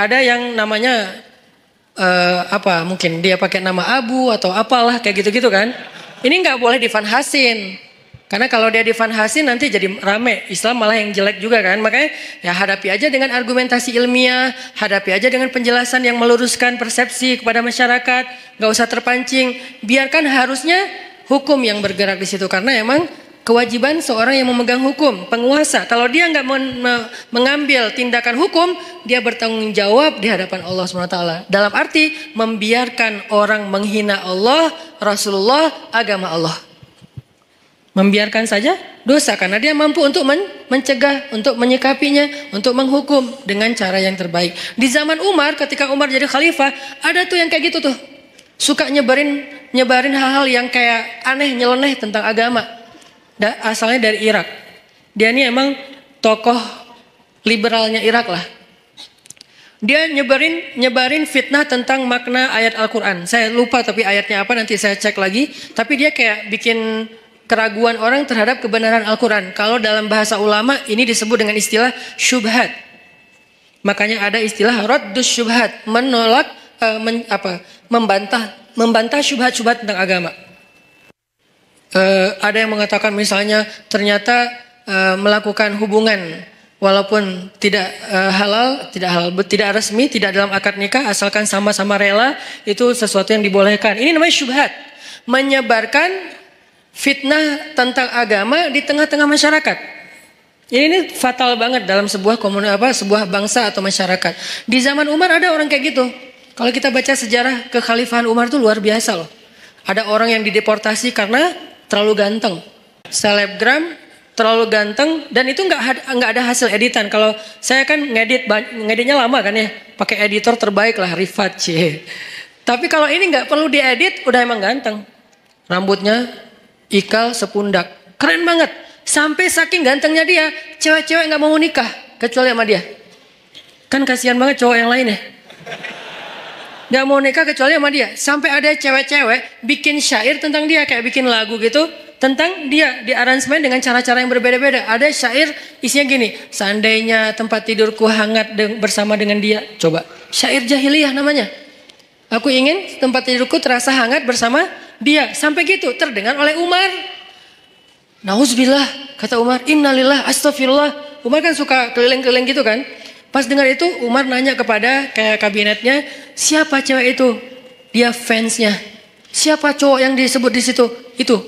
Ada yang namanya apa? Mungkin dia pakai nama Abu atau apalah kayak gitu-gitu kan. Ini nggak boleh difanhasin, Karena kalau dia difanhasin nanti jadi rame, Islam malah yang jelek juga kan. Makanya ya hadapi aja dengan argumentasi ilmiah, hadapi aja dengan penjelasan yang meluruskan persepsi kepada masyarakat, nggak usah terpancing. Biarkan harusnya hukum yang bergerak di situ, karena emang kewajiban seorang yang memegang hukum, penguasa. Kalau dia nggak mengambil tindakan hukum, dia bertanggung jawab di hadapan Allah SWT. Dalam arti membiarkan orang menghina Allah, Rasulullah, agama Allah. Membiarkan saja dosa, karena dia mampu untuk mencegah, untuk menyikapinya, untuk menghukum dengan cara yang terbaik. Di zaman Umar, ketika Umar jadi khalifah, ada tuh yang kayak gitu tuh. Suka nyebarin hal-hal yang kayak aneh, nyeleneh tentang agama. Asalnya dari Irak. Dia ini emang tokoh liberalnya Irak lah. Dia nyebarin fitnah tentang makna ayat Al-Quran. Saya lupa tapi ayatnya apa, nanti saya cek lagi. Tapi dia kayak bikin keraguan orang terhadap kebenaran Al-Quran. Kalau dalam bahasa ulama ini disebut dengan istilah syubhat. Makanya ada istilah raddus syubhat, menolak membantah syubhat-syubhat tentang agama. Ada yang mengatakan misalnya ternyata melakukan hubungan walaupun tidak halal, tidak resmi, tidak dalam akad nikah, asalkan sama-sama rela, itu sesuatu yang dibolehkan. Ini namanya syubhat, menyebarkan fitnah tentang agama di tengah-tengah masyarakat. Ini fatal banget dalam sebuah sebuah bangsa atau masyarakat. Di zaman Umar ada orang kayak gitu. Kalau kita baca sejarah kekhalifahan Umar itu luar biasa loh. Ada orang yang dideportasi karena terlalu ganteng, selebgram, terlalu ganteng, dan itu nggak ada hasil editan. Kalau saya kan ngeditnya lama kan ya, pakai editor terbaik lah, Rifat C. Tapi kalau ini nggak perlu diedit, udah emang ganteng. Rambutnya ikal sepundak, keren banget. Sampai saking gantengnya dia, cewek-cewek nggak mau nikah kecuali sama dia. Kan kasihan banget cowok yang lain ya. Nggak mau nikah kecuali sama dia. Sampai ada cewek-cewek bikin syair tentang dia, kayak bikin lagu gitu tentang dia, di aransemen dengan cara-cara yang berbeda-beda. Ada syair isinya gini, seandainya tempat tidurku hangat bersama dengan dia. Coba, syair jahiliyah namanya. Aku ingin tempat tidurku terasa hangat bersama dia. Sampai gitu terdengar oleh Umar. Nauzubillah, kata Umar, innalillah, astagfirullah. Umar kan suka keliling-keliling gitu kan. Pas dengar itu Umar nanya kepada kayak kabinetnya, siapa cewek itu? Dia fansnya. Siapa cowok yang disebut di situ? Itu.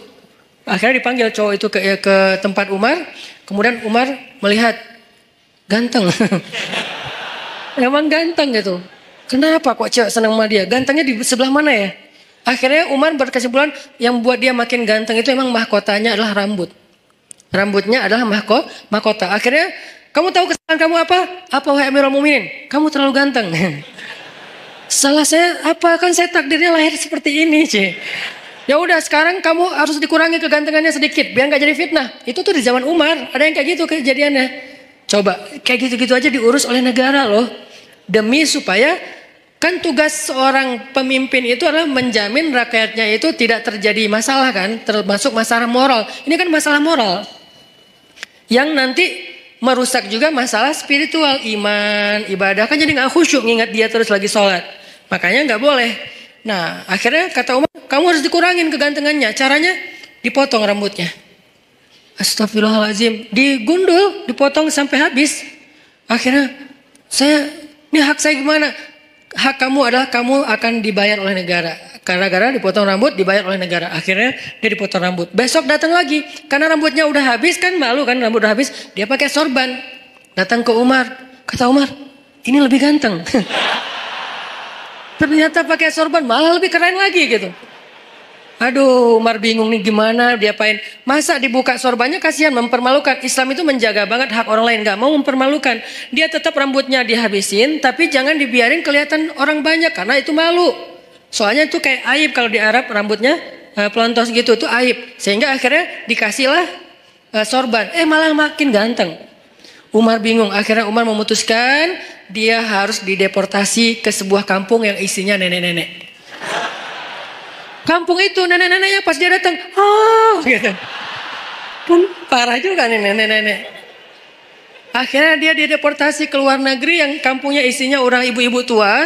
Akhirnya dipanggil cowok itu ke tempat Umar. Kemudian Umar melihat, ganteng. Emang ganteng gitu. Kenapa kok cewek senang sama dia? Gantengnya di sebelah mana ya? Akhirnya Umar berkesimpulan yang buat dia makin ganteng itu emang mahkotanya adalah rambut. Rambutnya adalah mahkota. Akhirnya, kamu tahu kesalahan kamu apa? Apa wahai Amirul Mukminin? Kamu terlalu ganteng. Salah saya apa? Kan saya takdirnya lahir seperti ini, Ci. Ya udah, sekarang kamu harus dikurangi kegantengannya sedikit biar nggak jadi fitnah. Itu tuh di zaman Umar, ada yang kayak gitu kejadiannya. Coba, kayak gitu-gitu aja diurus oleh negara loh. Demi supaya, kan tugas seorang pemimpin itu adalah menjamin rakyatnya itu tidak terjadi masalah kan, termasuk masalah moral. Ini kan masalah moral yang nanti merusak juga masalah spiritual, iman, ibadah, kan jadi nggak khusyuk ngingat dia terus lagi sholat. Makanya nggak boleh. Nah akhirnya kata Umar, kamu harus dikurangin kegantengannya. Caranya dipotong rambutnya. Astagfirullahaladzim, digundul, dipotong sampai habis. Akhirnya ini hak saya gimana? Hak kamu adalah kamu akan dibayar oleh negara. Gara-gara dipotong rambut dibayar oleh negara. Akhirnya dia dipotong rambut. Besok datang lagi. Karena rambutnya udah habis kan, malu kan rambut udah habis. Dia pakai sorban. Datang ke Umar. Kata Umar, ini lebih ganteng. Ternyata pakai sorban malah lebih keren lagi gitu. Aduh, Umar bingung nih gimana diapain. Masa dibuka sorbannya, kasihan, mempermalukan. Islam itu menjaga banget hak orang lain, gak mau mempermalukan. Dia tetap rambutnya dihabisin, tapi jangan dibiarin kelihatan orang banyak karena itu malu. Soalnya itu kayak aib kalau di Arab rambutnya pelontos gitu, itu aib. Sehingga akhirnya dikasihlah sorban. Malah makin ganteng. Umar bingung. Akhirnya Umar memutuskan dia harus dideportasi ke sebuah kampung yang isinya nenek-nenek. Kampung itu nenek-neneknya pas dia datang, gitu. Pun parah juga nih nenek-nenek. Akhirnya dia dideportasi ke luar negeri yang kampungnya isinya orang ibu-ibu tua,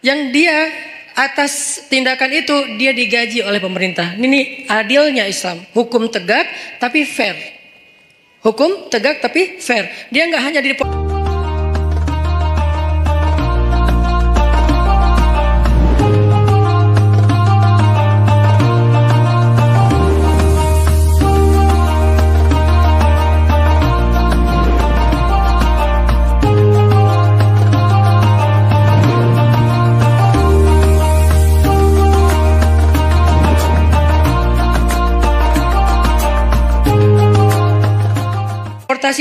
yang dia atas tindakan itu dia digaji oleh pemerintah. Ini adilnya Islam. Hukum tegak tapi fair. Hukum tegak tapi fair. Dia nggak hanya di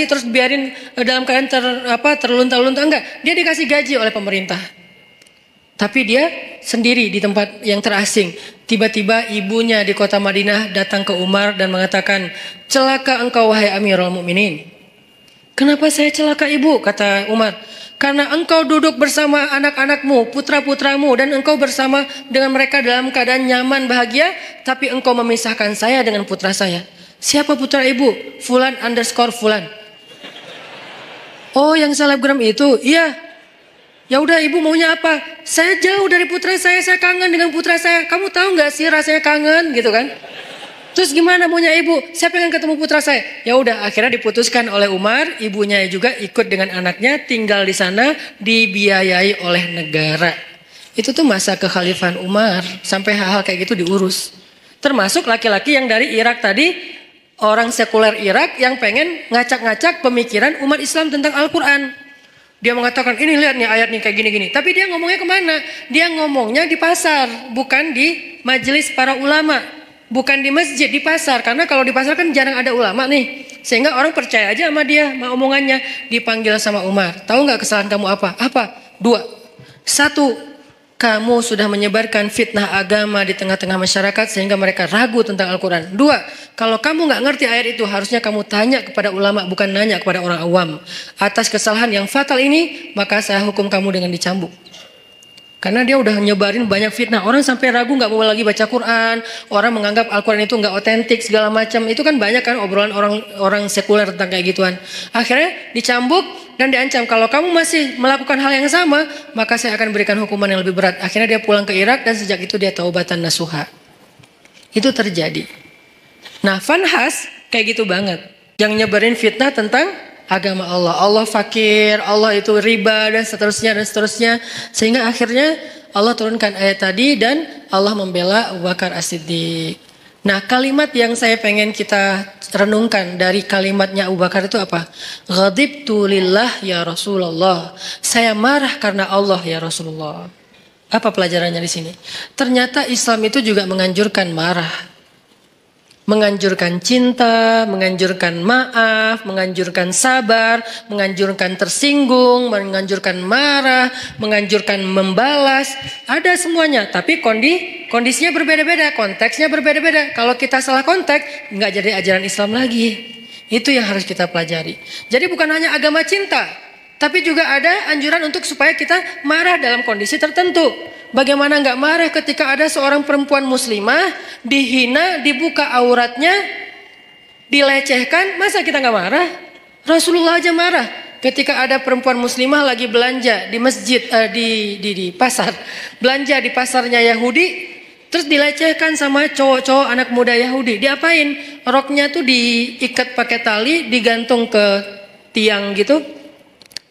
terus biarin dalam keadaan terlunta-lunta, enggak. Dia dikasih gaji oleh pemerintah. Tapi dia sendiri di tempat yang terasing. Tiba-tiba ibunya di kota Madinah datang ke Umar dan mengatakan, "Celaka engkau wahai Amirul Mukminin." "Kenapa saya celaka ibu?" kata Umar. "Karena engkau duduk bersama anak-anakmu, putra-putramu, dan engkau bersama dengan mereka dalam keadaan nyaman, bahagia, tapi engkau memisahkan saya dengan putra saya." "Siapa putra ibu?" "Fulan underscore Fulan." "Oh, yang selebgram itu?" "Iya." "Ya udah, ibu maunya apa?" "Saya jauh dari putra saya kangen dengan putra saya. Kamu tahu nggak sih rasanya kangen?" gitu kan. "Terus gimana maunya ibu?" "Saya pengen ketemu putra saya." Ya udah, akhirnya diputuskan oleh Umar, ibunya juga ikut dengan anaknya tinggal di sana, dibiayai oleh negara. Itu tuh masa kekhalifahan Umar, sampai hal-hal kayak gitu diurus. Termasuk laki-laki yang dari Irak tadi, orang sekuler Irak yang pengen ngacak-ngacak pemikiran umat Islam tentang Al-Quran. Dia mengatakan, "Ini lihat nih ayat nih kayak gini-gini." Tapi dia ngomongnya kemana? Dia ngomongnya di pasar, bukan di majelis para ulama, bukan di masjid, di pasar. Karena kalau di pasar kan jarang ada ulama nih, sehingga orang percaya aja sama dia, sama omongannya. Dipanggil sama Umar, "Tahu nggak kesalahan kamu apa?" "Apa?" "Dua. Satu, kamu sudah menyebarkan fitnah agama di tengah-tengah masyarakat sehingga mereka ragu tentang Al-Quran. Dua, kalau kamu nggak ngerti ayat itu harusnya kamu tanya kepada ulama, bukan nanya kepada orang awam. Atas kesalahan yang fatal ini, maka saya hukum kamu dengan dicambuk." Karena dia udah nyebarin banyak fitnah. Orang sampai ragu nggak mau lagi baca Quran. Orang menganggap Al-Quran itu nggak otentik segala macam. Itu kan banyak kan obrolan orang sekuler tentang kayak gituan. Akhirnya dicambuk dan diancam, "Kalau kamu masih melakukan hal yang sama, maka saya akan berikan hukuman yang lebih berat." Akhirnya dia pulang ke Irak dan sejak itu dia taubatan nasuha. Itu terjadi. Nah, Fanhas kayak gitu banget. Yang nyebarin fitnah tentang agama Allah. Allah fakir, Allah itu riba, dan seterusnya dan seterusnya. Sehingga akhirnya Allah turunkan ayat tadi dan Allah membela Abu Bakar As-Siddiq. Nah, kalimat yang saya pengen kita renungkan dari kalimatnya Abu Bakar itu apa? "Ghadibtu lillah ya Rasulullah." Saya marah karena Allah ya Rasulullah. Apa pelajarannya di sini? Ternyata Islam itu juga menganjurkan marah. Menganjurkan cinta, menganjurkan maaf, menganjurkan sabar, menganjurkan tersinggung, menganjurkan marah, menganjurkan membalas. Ada semuanya, tapi kondisinya berbeda-beda, konteksnya berbeda-beda. Kalau kita salah konteks, nggak jadi ajaran Islam lagi. Itu yang harus kita pelajari. Jadi bukan hanya agama cinta, tapi juga ada anjuran untuk supaya kita marah dalam kondisi tertentu. Bagaimana nggak marah ketika ada seorang perempuan muslimah dihina, dibuka auratnya, dilecehkan? Masa kita nggak marah? Rasulullah aja marah ketika ada perempuan muslimah lagi belanja di masjid, di pasar, belanja di pasarnya Yahudi, terus dilecehkan sama cowok-cowok anak muda Yahudi. Diapain? Roknya tuh diikat pakai tali, digantung ke tiang gitu.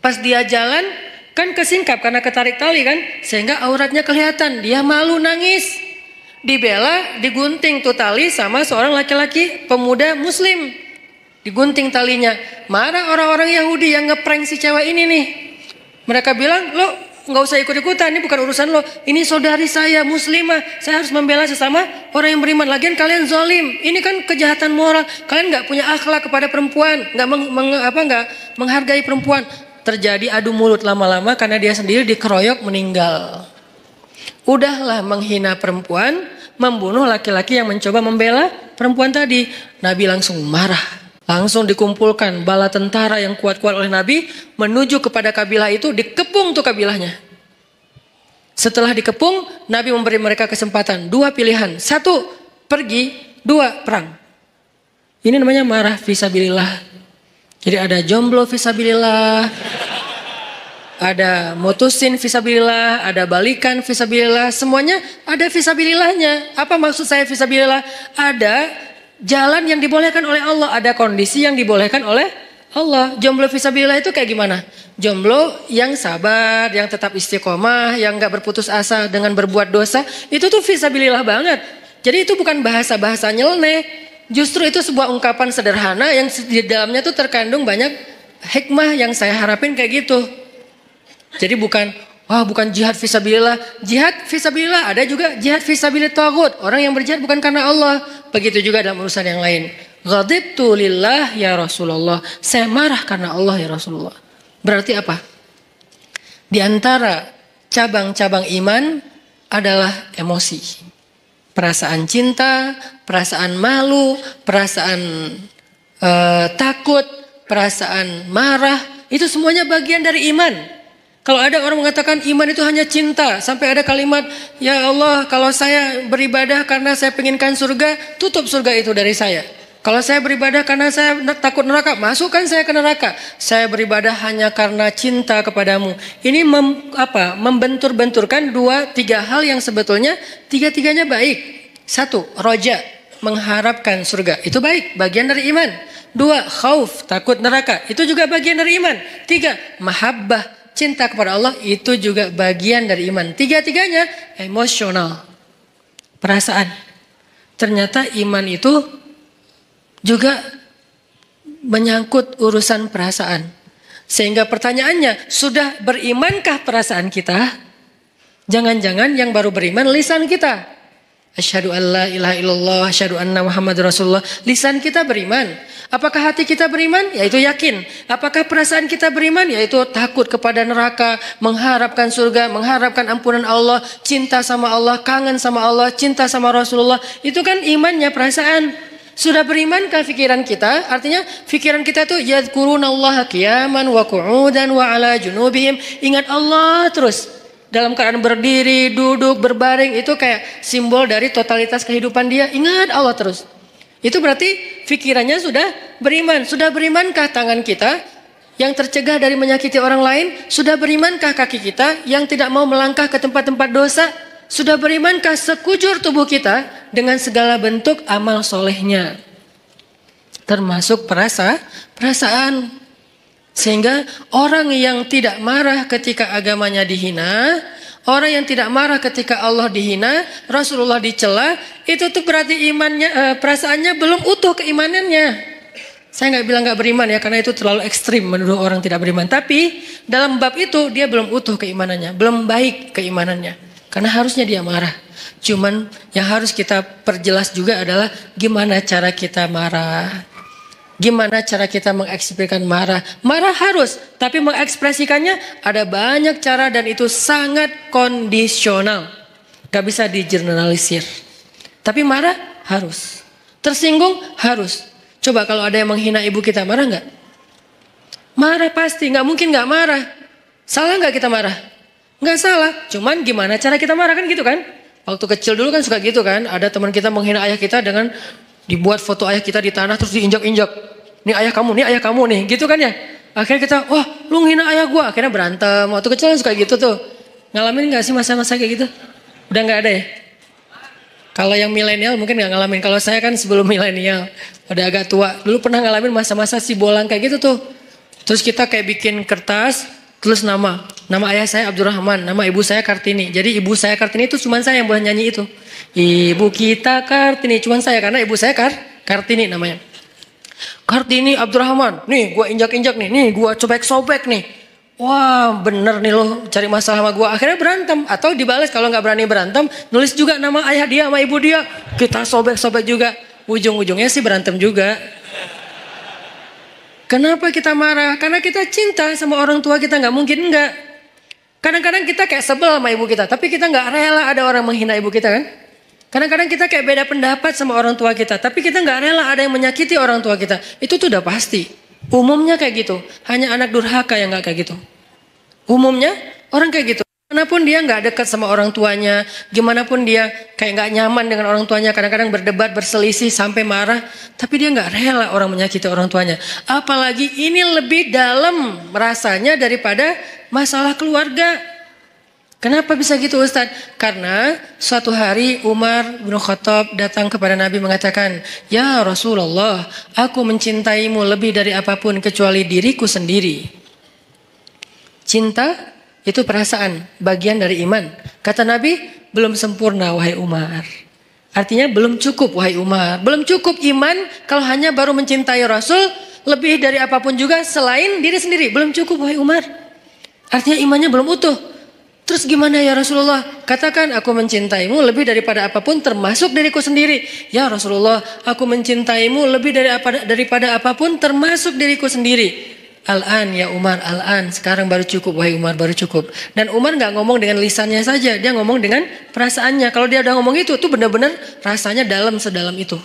Pas dia jalan kan kesingkap karena ketarik tali kan, sehingga auratnya kelihatan. Dia malu, nangis, dibela, digunting tuh tali sama seorang laki-laki pemuda muslim, digunting talinya. Marah orang-orang Yahudi yang ngeprank si cewek ini nih. Mereka bilang, "Lo nggak usah ikut-ikutan, ini bukan urusan lo. Ini saudari saya muslimah, saya harus membela sesama orang yang beriman. Lagian kalian zalim, ini kan kejahatan moral. Kalian nggak punya akhlak kepada perempuan, nggak menghargai perempuan." Terjadi adu mulut lama-lama karena dia sendiri dikeroyok meninggal. Udahlah menghina perempuan, membunuh laki-laki yang mencoba membela perempuan tadi. Nabi langsung marah. Langsung dikumpulkan bala tentara yang kuat-kuat oleh Nabi menuju kepada kabilah itu, dikepung tuh kabilahnya. Setelah dikepung, Nabi memberi mereka kesempatan, dua pilihan. Satu, pergi. Dua, perang. Ini namanya marah fisabilillah. Jadi ada jomblo fisabilillah, ada mutusin fisabilillah, ada balikan fisabilillah, semuanya ada fisabilillahnya. Apa maksud saya fisabilillah? Ada jalan yang dibolehkan oleh Allah, ada kondisi yang dibolehkan oleh Allah. Jomblo fisabilillah itu kayak gimana? Jomblo yang sabar, yang tetap istiqomah, yang gak berputus asa dengan berbuat dosa, itu tuh fisabilillah banget. Jadi itu bukan bahasa-bahasa nyeleneh, justru itu sebuah ungkapan sederhana yang di dalamnya tuh terkandung banyak hikmah yang saya harapin kayak gitu. Jadi bukan jihad fisabilillah. Jihad fisabilillah ada juga jihad fisabilillah taghut. Orang yang berjihad bukan karena Allah. Begitu juga dalam urusan yang lain. Ghadibtu lillah ya Rasulullah. Saya marah karena Allah ya Rasulullah. Berarti apa? Di antara cabang-cabang iman adalah emosi. Perasaan cinta, perasaan malu, perasaan takut, perasaan marah. Itu semuanya bagian dari iman. Kalau ada orang mengatakan iman itu hanya cinta, sampai ada kalimat, ya Allah kalau saya beribadah karena saya penginkan surga, tutup surga itu dari saya. Kalau saya beribadah karena saya takut neraka, masukkan saya ke neraka. Saya beribadah hanya karena cinta kepadamu. Ini membentur-benturkan 2-3 hal yang sebetulnya tiga-tiganya baik. 1, roja, mengharapkan surga. Itu baik, bagian dari iman. 2, khauf, takut neraka. Itu juga bagian dari iman. 3, mahabbah, cinta kepada Allah, itu juga bagian dari iman. Tiga-tiganya emosional, perasaan. Ternyata iman itu juga menyangkut urusan perasaan. Sehingga pertanyaannya, sudah berimankah perasaan kita? Jangan-jangan yang baru beriman lisan kita. Asyhadu an la ilaha illallah, asyhadu anna Muhammadar Rasulullah. Lisan kita beriman. Apakah hati kita beriman? Yaitu yakin. Apakah perasaan kita beriman? Yaitu takut kepada neraka, mengharapkan surga, mengharapkan ampunan Allah, cinta sama Allah, kangen sama Allah, cinta sama Rasulullah. Itu kan imannya, perasaan. Sudah berimankah pikiran kita? Artinya pikiran kita tuh yadhkurunallaha qiyaman wa qu'udan wa ala junubihim. Ingat Allah terus. Dalam keadaan berdiri, duduk, berbaring, itu kayak simbol dari totalitas kehidupan dia. Ingat Allah terus. Itu berarti pikirannya sudah beriman. Sudah berimankah tangan kita yang tercegah dari menyakiti orang lain? Sudah berimankah kaki kita yang tidak mau melangkah ke tempat-tempat dosa? Sudah berimankah sekujur tubuh kita dengan segala bentuk amal solehnya? Termasuk perasaan. Sehingga orang yang tidak marah ketika agamanya dihina, orang yang tidak marah ketika Allah dihina, Rasulullah dicela, itu tuh berarti imannya, perasaannya belum utuh keimanannya. Saya nggak bilang nggak beriman ya, karena itu terlalu ekstrim menurut orang tidak beriman. Tapi dalam bab itu dia belum utuh keimanannya, belum baik keimanannya. Karena harusnya dia marah. Cuman yang harus kita perjelas juga adalah gimana cara kita marah. Gimana cara kita mengekspresikan marah? Marah harus, tapi mengekspresikannya ada banyak cara dan itu sangat kondisional. Gak bisa digeneralisir. Tapi marah harus. Tersinggung harus. Coba kalau ada yang menghina ibu kita, marah gak? Marah pasti, gak mungkin gak marah. Salah gak kita marah? Gak salah, cuman gimana cara kita marah kan gitu kan? Waktu kecil dulu kan suka gitu kan? Ada teman kita menghina ayah kita dengan dibuat foto ayah kita di tanah terus diinjak-injak. Nih ayah kamu nih, gitu kan ya. Akhirnya kita, wah lu ngina ayah gua. Akhirnya berantem, waktu kecil suka gitu tuh. Ngalamin gak sih masa-masa kayak gitu? Udah gak ada ya? Kalau yang milenial mungkin gak ngalamin. Kalau saya kan sebelum milenial, udah agak tua. Dulu pernah ngalamin masa-masa si bolang kayak gitu tuh. Terus kita kayak bikin kertas, tulis nama ayah saya Abdurrahman, nama ibu saya Kartini. Jadi ibu saya Kartini itu cuma saya yang boleh nyanyi itu. Ibu kita Kartini, cuma saya karena ibu saya Kartini namanya. Kartini Abdurrahman, nih gue injak-injak nih gue sobek-sobek nih. Wah bener nih lo cari masalah sama gue. Akhirnya berantem, atau dibalas kalau gak berani berantem, nulis juga nama ayah dia sama ibu dia. Kita sobek-sobek juga, ujung-ujungnya sih berantem juga. Kenapa kita marah? Karena kita cinta sama orang tua kita, gak mungkin enggak. Kadang-kadang kita kayak sebel sama ibu kita, tapi kita gak rela ada orang menghina ibu kita kan. Kadang-kadang kita kayak beda pendapat sama orang tua kita, tapi kita gak rela ada yang menyakiti orang tua kita. Itu tuh udah pasti. Umumnya kayak gitu. Hanya anak durhaka yang gak kayak gitu. Umumnya orang kayak gitu. Gimana pun dia nggak dekat sama orang tuanya, gimana pun dia kayak nggak nyaman dengan orang tuanya, kadang-kadang berdebat, berselisih sampai marah, tapi dia nggak rela orang menyakiti orang tuanya. Apalagi ini lebih dalam rasanya daripada masalah keluarga. Kenapa bisa gitu Ustadz? Karena suatu hari Umar bin Khattab datang kepada Nabi mengatakan, "Ya Rasulullah, aku mencintaimu lebih dari apapun kecuali diriku sendiri." Cinta itu perasaan, bagian dari iman. Kata Nabi, belum sempurna wahai Umar. Artinya belum cukup wahai Umar. Belum cukup iman kalau hanya baru mencintai Rasul lebih dari apapun juga selain diri sendiri. Belum cukup wahai Umar. Artinya imannya belum utuh. Terus gimana ya Rasulullah? Katakan aku mencintaimu lebih daripada apapun termasuk diriku sendiri. Ya Rasulullah, aku mencintaimu lebih daripada apapun termasuk diriku sendiri. Al-an ya Umar, al-an. Sekarang baru cukup wahai Umar, baru cukup. Dan Umar gak ngomong dengan lisannya saja, dia ngomong dengan perasaannya. Kalau dia udah ngomong itu benar-benar rasanya dalam sedalam itu.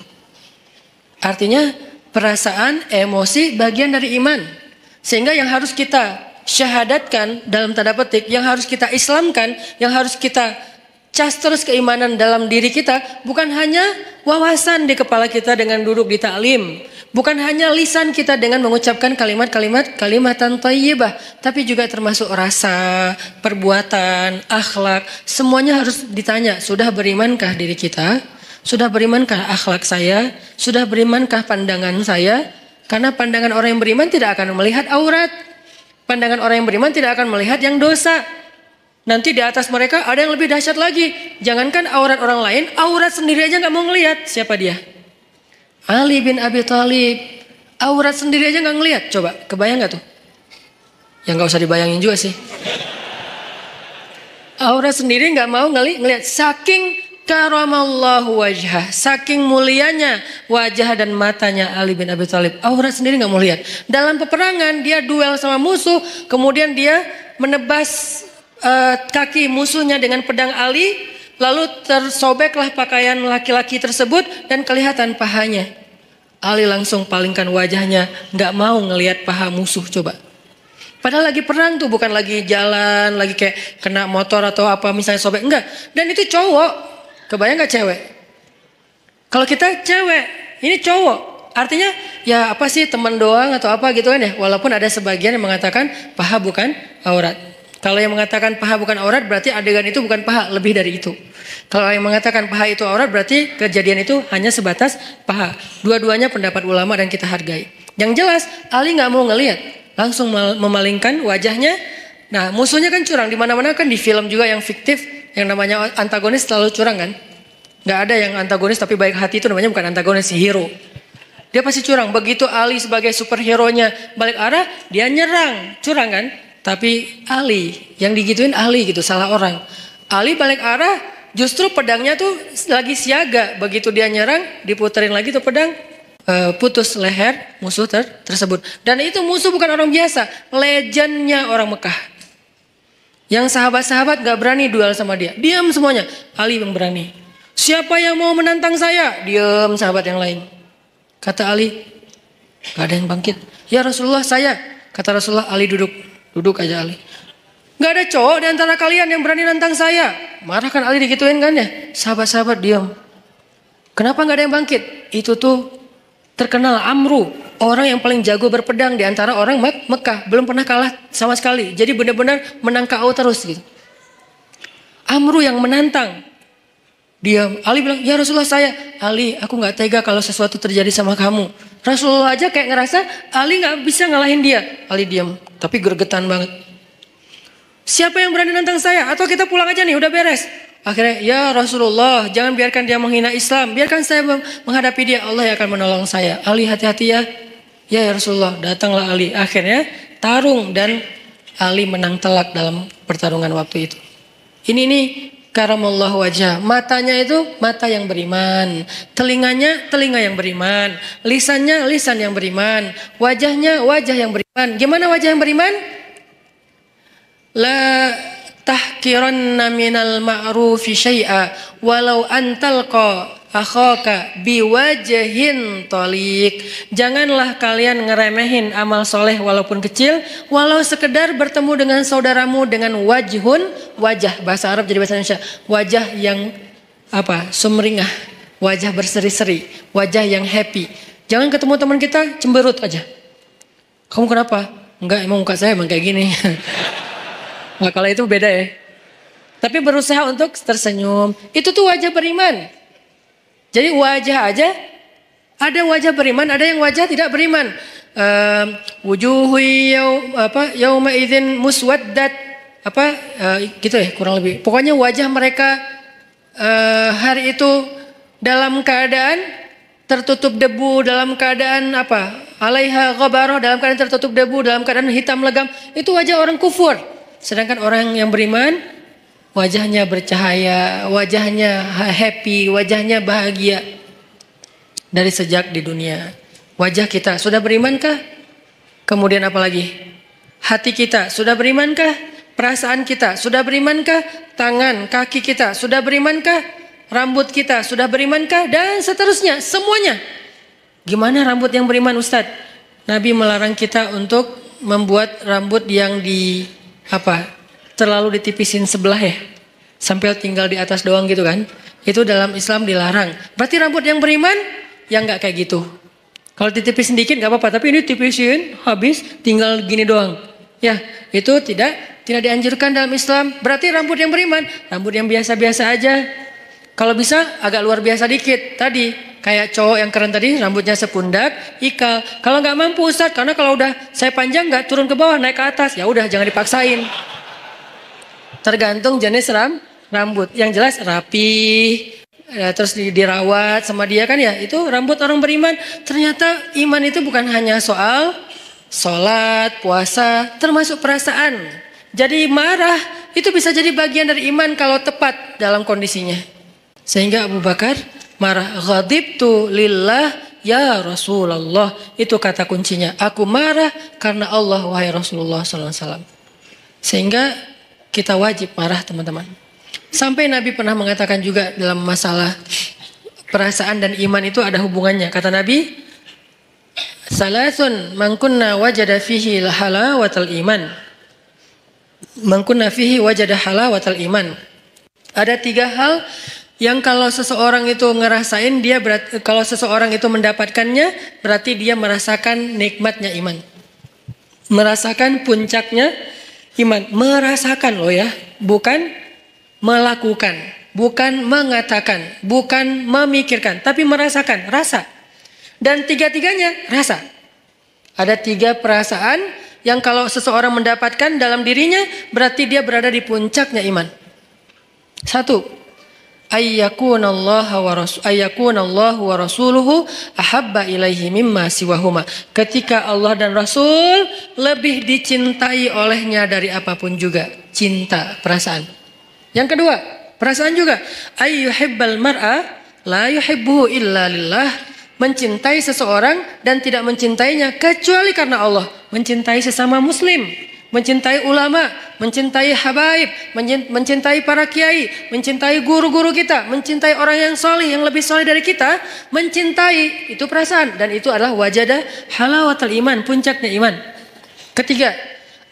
Artinya perasaan, emosi bagian dari iman. Sehingga yang harus kita syahadatkan dalam tanda petik, yang harus kita islamkan, yang harus kita cas terus keimanan dalam diri kita, bukan hanya wawasan di kepala kita dengan duduk di ta'lim, bukan hanya lisan kita dengan mengucapkan kalimatan thayyibah, tapi juga termasuk rasa, perbuatan, akhlak, semuanya harus ditanya, sudah berimankah diri kita? Sudah berimankah akhlak saya? Sudah berimankah pandangan saya? Karena pandangan orang yang beriman tidak akan melihat aurat. Pandangan orang yang beriman tidak akan melihat yang dosa. Nanti di atas mereka ada yang lebih dahsyat lagi. Jangankan aurat orang lain, aurat sendiri aja gak mau ngelihat. Siapa dia? Ali bin Abi Thalib. Aurat sendiri aja gak ngelihat. Coba, kebayang gak tuh? Ya gak usah dibayangin juga sih. Aurat sendiri gak mau ngelihat. Saking karamallahu wajhah, saking mulianya wajah dan matanya Ali bin Abi Thalib, aurat sendiri gak mau lihat. Dalam peperangan dia duel sama musuh, kemudian dia menebas kaki musuhnya dengan pedang Ali, lalu tersobeklah pakaian laki-laki tersebut dan kelihatan pahanya. Ali langsung palingkan wajahnya, gak mau ngelihat paha musuh. Coba, padahal lagi perang tuh, bukan lagi jalan, lagi kayak kena motor atau apa misalnya sobek, enggak. Dan itu cowok. Kebayang gak cewek? Kalau kita cewek, ini cowok. Artinya ya apa sih, teman doang atau apa gitu kan ya. Walaupun ada sebagian yang mengatakan paha bukan aurat. Kalau yang mengatakan paha bukan aurat berarti adegan itu bukan paha, lebih dari itu. Kalau yang mengatakan paha itu aurat berarti kejadian itu hanya sebatas paha. Dua-duanya pendapat ulama dan kita hargai. Yang jelas Ali gak mau ngelihat, langsung memalingkan wajahnya. Nah musuhnya kan curang, di mana-mana kan di film juga yang fiktif. Yang namanya antagonis selalu curang kan? Gak ada yang antagonis tapi baik hati, itu namanya bukan antagonis, si hero. Dia pasti curang. Begitu Ali sebagai superhero-nya balik arah, dia nyerang. Curang kan? Tapi Ali, yang digituin Ali gitu, salah orang. Ali balik arah, justru pedangnya tuh lagi siaga. Begitu dia nyerang, diputerin lagi tuh pedang, putus leher musuh tersebut. Dan itu musuh bukan orang biasa, legendnya orang Mekah. Yang sahabat-sahabat gak berani duel sama dia. Diam semuanya. Ali yang berani. Siapa yang mau menantang saya? Diam sahabat yang lain. Kata Ali, gak ada yang bangkit. Ya Rasulullah, saya. Kata Rasulullah, Ali duduk. Duduk aja Ali. Gak ada cowok di antara kalian yang berani nantang saya. Marah kan Ali digituin kan ya. Sahabat-sahabat diam. Kenapa gak ada yang bangkit? Itu tuh terkenal Amru. Orang yang paling jago berpedang di antara orang Mekah. Belum pernah kalah sama sekali. Jadi benar-benar menang KO terus gitu. Amru yang menantang. Diam. Ali bilang, ya Rasulullah saya. Ali, aku gak tega kalau sesuatu terjadi sama kamu. Rasulullah aja kayak ngerasa Ali gak bisa ngalahin dia. Ali diam. Tapi gregetan banget. Siapa yang berani nantang saya? Atau kita pulang aja nih, udah beres. Akhirnya, ya Rasulullah, jangan biarkan dia menghina Islam. Biarkan saya menghadapi dia. Allah yang akan menolong saya. Ali, hati-hati ya. Ya Rasulullah, datanglah Ali. Akhirnya tarung dan Ali menang telak dalam pertarungan waktu itu. Ini nih karamallahu wajah. Matanya itu mata yang beriman. Telinganya telinga yang beriman. Lisannya lisan yang beriman. Wajahnya wajah yang beriman. Gimana wajah yang beriman? La tahkiranna minal ma'rufi syai'a walau antalqa akhaka biwajhin tolik. Janganlah kalian ngeremehin amal soleh walaupun kecil, walau sekedar bertemu dengan saudaramu dengan wajhun, wajah, bahasa Arab jadi bahasa Indonesia, wajah yang sumringah, wajah berseri-seri, wajah yang happy. Jangan ketemu teman kita cemberut aja. Kamu kenapa? Enggak, emang muka saya emang kayak gini. Nah, kalau itu beda ya. Tapi berusaha untuk tersenyum. Itu tuh wajah beriman. Jadi wajah aja, ada wajah beriman, ada yang wajah tidak beriman. Wujuhu yauma idzin muswaddat, gitu ya kurang lebih. Pokoknya wajah mereka hari itu dalam keadaan tertutup debu, dalam keadaan alaiha ghabarah, dalam keadaan tertutup debu, dalam keadaan hitam legam. Itu wajah orang kufur. Sedangkan orang yang beriman, wajahnya bercahaya, wajahnya happy, wajahnya bahagia. Dari sejak di dunia. Wajah kita sudah berimankah? Kemudian apa lagi? Hati kita sudah berimankah? Perasaan kita sudah berimankah? Tangan, kaki kita sudah berimankah? Rambut kita sudah berimankah? Dan seterusnya, semuanya. Gimana rambut yang beriman, Ustadz? Nabi melarang kita untuk membuat rambut yang terlalu ditipisin sebelah ya. Sampai tinggal di atas doang gitu kan. Itu dalam Islam dilarang. Berarti rambut yang beriman, yang gak kayak gitu. Kalau ditipisin dikit gak apa-apa. Tapi ini tipisin, habis tinggal gini doang. Ya, itu tidak dianjurkan dalam Islam. Berarti rambut yang beriman, rambut yang biasa-biasa aja. Kalau bisa agak luar biasa dikit. Tadi kayak cowok yang keren tadi rambutnya sepundak, ikal. Kalau nggak mampu Ustadz, karena kalau udah saya panjang nggak turun ke bawah naik ke atas, ya udah jangan dipaksain. Tergantung jenis rambut. Yang jelas rapi, terus dirawat sama dia kan ya. Itu rambut orang beriman. Ternyata iman itu bukan hanya soal sholat, puasa, termasuk perasaan. Jadi marah itu bisa jadi bagian dari iman kalau tepat dalam kondisinya. Sehingga Abu Bakar marah, ghadibtu lillah ya Rasulullah. Itu kata kuncinya. Aku marah karena Allah wahai Rasulullah SAW. Sehingga kita wajib marah teman-teman. Sampai Nabi pernah mengatakan juga dalam masalah perasaan dan iman itu ada hubungannya. Kata Nabi, salasun man kunna wajada fihi halawatal iman. Man kunna fihi wajada halawatal iman. Ada 3 hal yang kalau seseorang itu ngerasain kalau seseorang itu mendapatkannya berarti dia merasakan nikmatnya iman. Merasakan puncaknya iman. Merasakan loh ya, bukan melakukan, bukan mengatakan, bukan memikirkan, tapi merasakan, rasa. Dan 3-tiganya rasa. Ada 3 perasaan yang kalau seseorang mendapatkan dalam dirinya berarti dia berada di puncaknya iman. 1. Ayyakunallahu wa rasuluhu ahabba ilaihi mimma siwahuma. Ketika Allah dan Rasul lebih dicintai olehnya dari apapun juga. Cinta, perasaan. Yang kedua, perasaan juga. Ayyuhibbal mar'a la yuhibbuhu illa lillah. Mencintai seseorang dan tidak mencintainya kecuali karena Allah. Mencintai sesama muslim, mencintai ulama, mencintai habaib, mencintai para kiai, mencintai guru-guru kita, mencintai orang yang soleh, yang lebih soleh dari kita, mencintai, itu perasaan. Dan itu adalah wajada halawatul iman, puncaknya iman. Ketiga,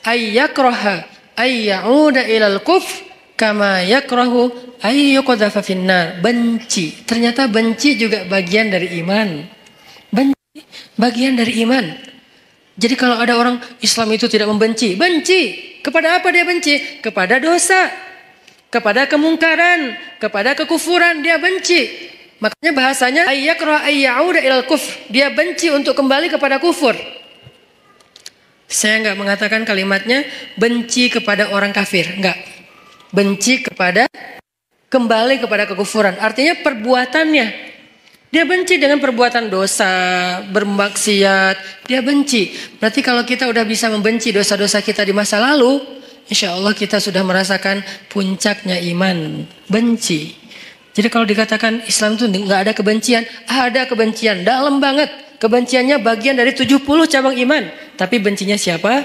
ayyakraha ayyauda ilal kufr kama yakrahu ayyuqadhafa finnar. Benci, ternyata benci juga bagian dari iman. Benci, bagian dari iman. Jadi kalau ada orang Islam itu tidak membenci, benci. Kepada apa dia benci? Kepada dosa, kepada kemungkaran, kepada kekufuran dia benci. Makanya bahasanya ayyakrah ayyauda ilal kufr. Dia benci untuk kembali kepada kufur. Saya enggak mengatakan kalimatnya benci kepada orang kafir, enggak. Benci kepada kembali kepada kekufuran. Artinya perbuatannya. Dia benci dengan perbuatan dosa, bermaksiat, dia benci. Berarti kalau kita udah bisa membenci dosa-dosa kita di masa lalu, insya Allah kita sudah merasakan puncaknya iman, benci. Jadi kalau dikatakan Islam itu nggak ada kebencian, ada kebencian, dalam banget. Kebenciannya bagian dari 70 cabang iman. Tapi bencinya siapa?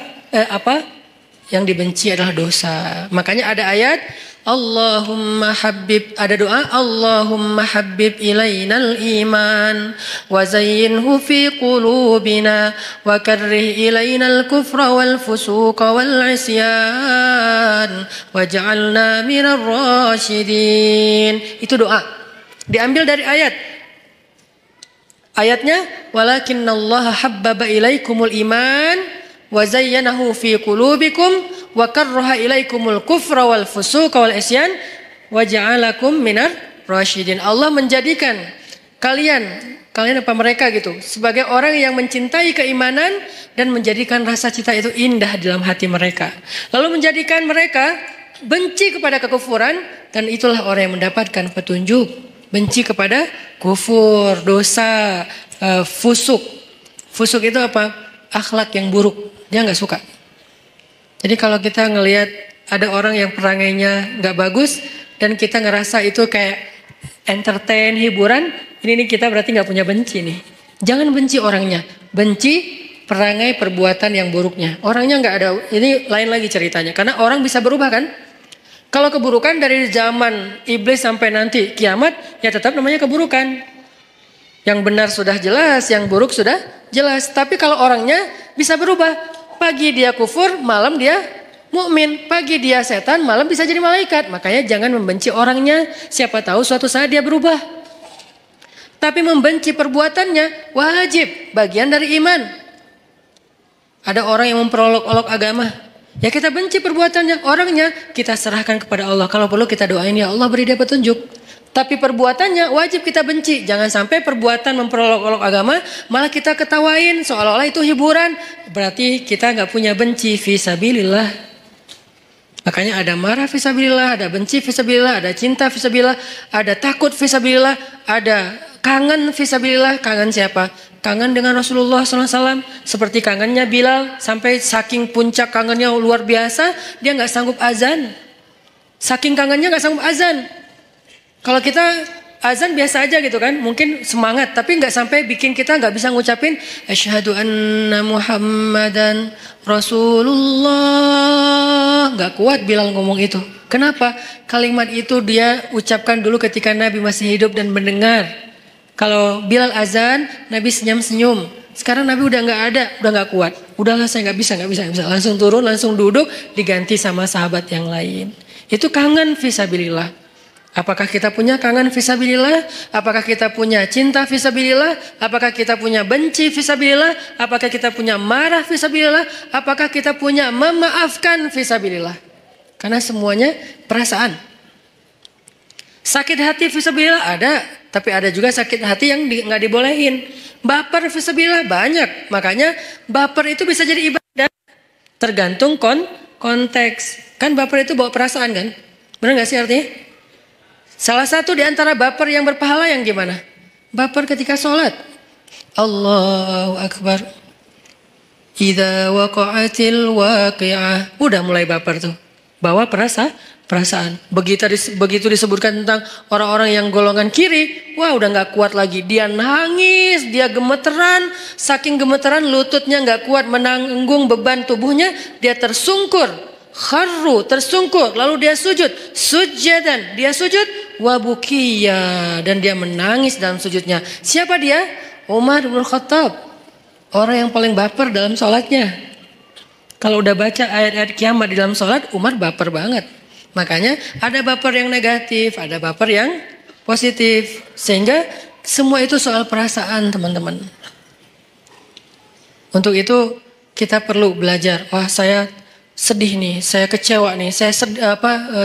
yang dibenci adalah dosa. Makanya ada ayat Allahumma habib, ada doa Allahumma habib ilainal iman wa zayyinhu fi qulubina wa karrih ilainal kufra wal fusuqa wal isyan waj'alna minar rasyidin. Itu doa. Diambil dari ayat. Ayatnya walakinnallaha habbaba ilaikumul iman wa zayyanahu fi qulubikum wa karraha ilaikumul kufra wal fusuqa wal isyan wa ja'alakum minar rasyidin. Allah menjadikan kalian apa mereka gitu sebagai orang yang mencintai keimanan dan menjadikan rasa cinta itu indah dalam hati mereka. Lalu menjadikan mereka benci kepada kekufuran dan itulah orang yang mendapatkan petunjuk. Benci kepada kufur, dosa, fusuk. Fusuk itu apa? Akhlak yang buruk. Dia nggak suka. Jadi kalau kita ngelihat ada orang yang perangainya nggak bagus dan kita ngerasa itu kayak entertain, hiburan, ini kita berarti nggak punya benci nih. Jangan benci orangnya, benci perangai perbuatan yang buruknya. Orangnya nggak ada. Ini lain lagi ceritanya. Karena orang bisa berubah kan? Kalau keburukan dari zaman iblis sampai nanti kiamat, ya tetap namanya keburukan. Yang benar sudah jelas, yang buruk sudah jelas. Tapi kalau orangnya bisa berubah. Pagi dia kufur, malam dia mukmin. Pagi dia setan, malam bisa jadi malaikat. Makanya jangan membenci orangnya. Siapa tahu suatu saat dia berubah. Tapi membenci perbuatannya wajib, bagian dari iman. Ada orang yang memperolok-olok agama. Ya kita benci perbuatannya, orangnya kita serahkan kepada Allah. Kalau perlu kita doain ya Allah beri dia petunjuk. Tapi perbuatannya wajib kita benci. Jangan sampai perbuatan memperolok-olok agama malah kita ketawain seolah-olah itu hiburan. Berarti kita nggak punya benci fisabilillah. Makanya ada marah fisabilillah, ada benci fisabilillah, ada cinta fisabilillah, ada takut fisabilillah, ada kangen fisabilillah. Kangen siapa? Kangen dengan Rasulullah SAW. Seperti kangennya Bilal. Sampai saking puncak kangennya luar biasa. Dia gak sanggup azan. Saking kangennya gak sanggup azan. Kalau kita azan biasa aja gitu kan. Mungkin semangat. Tapi gak sampai bikin kita gak bisa ngucapin asyhadu anna Muhammadan Rasulullah. Gak kuat Bilal ngomong itu. Kenapa? Kalimat itu dia ucapkan dulu ketika Nabi masih hidup dan mendengar. Kalau Bilal azan, Nabi senyum-senyum. Sekarang Nabi udah nggak ada, udah nggak kuat. Udahlah saya nggak bisa. Langsung turun, langsung duduk, diganti sama sahabat yang lain. Itu kangen fisabilillah. Apakah kita punya kangen fisabilillah? Apakah kita punya cinta fisabilillah? Apakah kita punya benci fisabilillah? Apakah kita punya marah fisabilillah? Apakah kita punya memaafkan fisabilillah? Karena semuanya perasaan. Sakit hati fisabilillah ada. Tapi ada juga sakit hati yang nggak dibolehin. Baper fisabilillah banyak. Makanya baper itu bisa jadi ibadah. Tergantung konteks. Kan baper itu bawa perasaan kan? Benar nggak sih artinya? Salah satu di antara baper yang berpahala yang gimana? Baper ketika sholat. Allahu Akbar. Idza waqa'atil waqi'ah. Udah mulai baper tuh. Bawa perasaan. Begitu disebutkan tentang orang-orang yang golongan kiri, wah udah nggak kuat lagi. Dia nangis, dia gemeteran, saking gemeteran lututnya nggak kuat menanggung beban tubuhnya, dia tersungkur, tersungkur, lalu dia sujadan, dia sujud, wabukiya, dan dia menangis dalam sujudnya. Siapa dia? Umar bin Khattab, orang yang paling baper dalam sholatnya. Kalau udah baca ayat-ayat kiamat di dalam sholat, Umar baper banget. Makanya ada baper yang negatif, ada baper yang positif. Sehingga semua itu soal perasaan teman-teman. Untuk itu kita perlu belajar. Wah saya sedih nih, saya kecewa nih, saya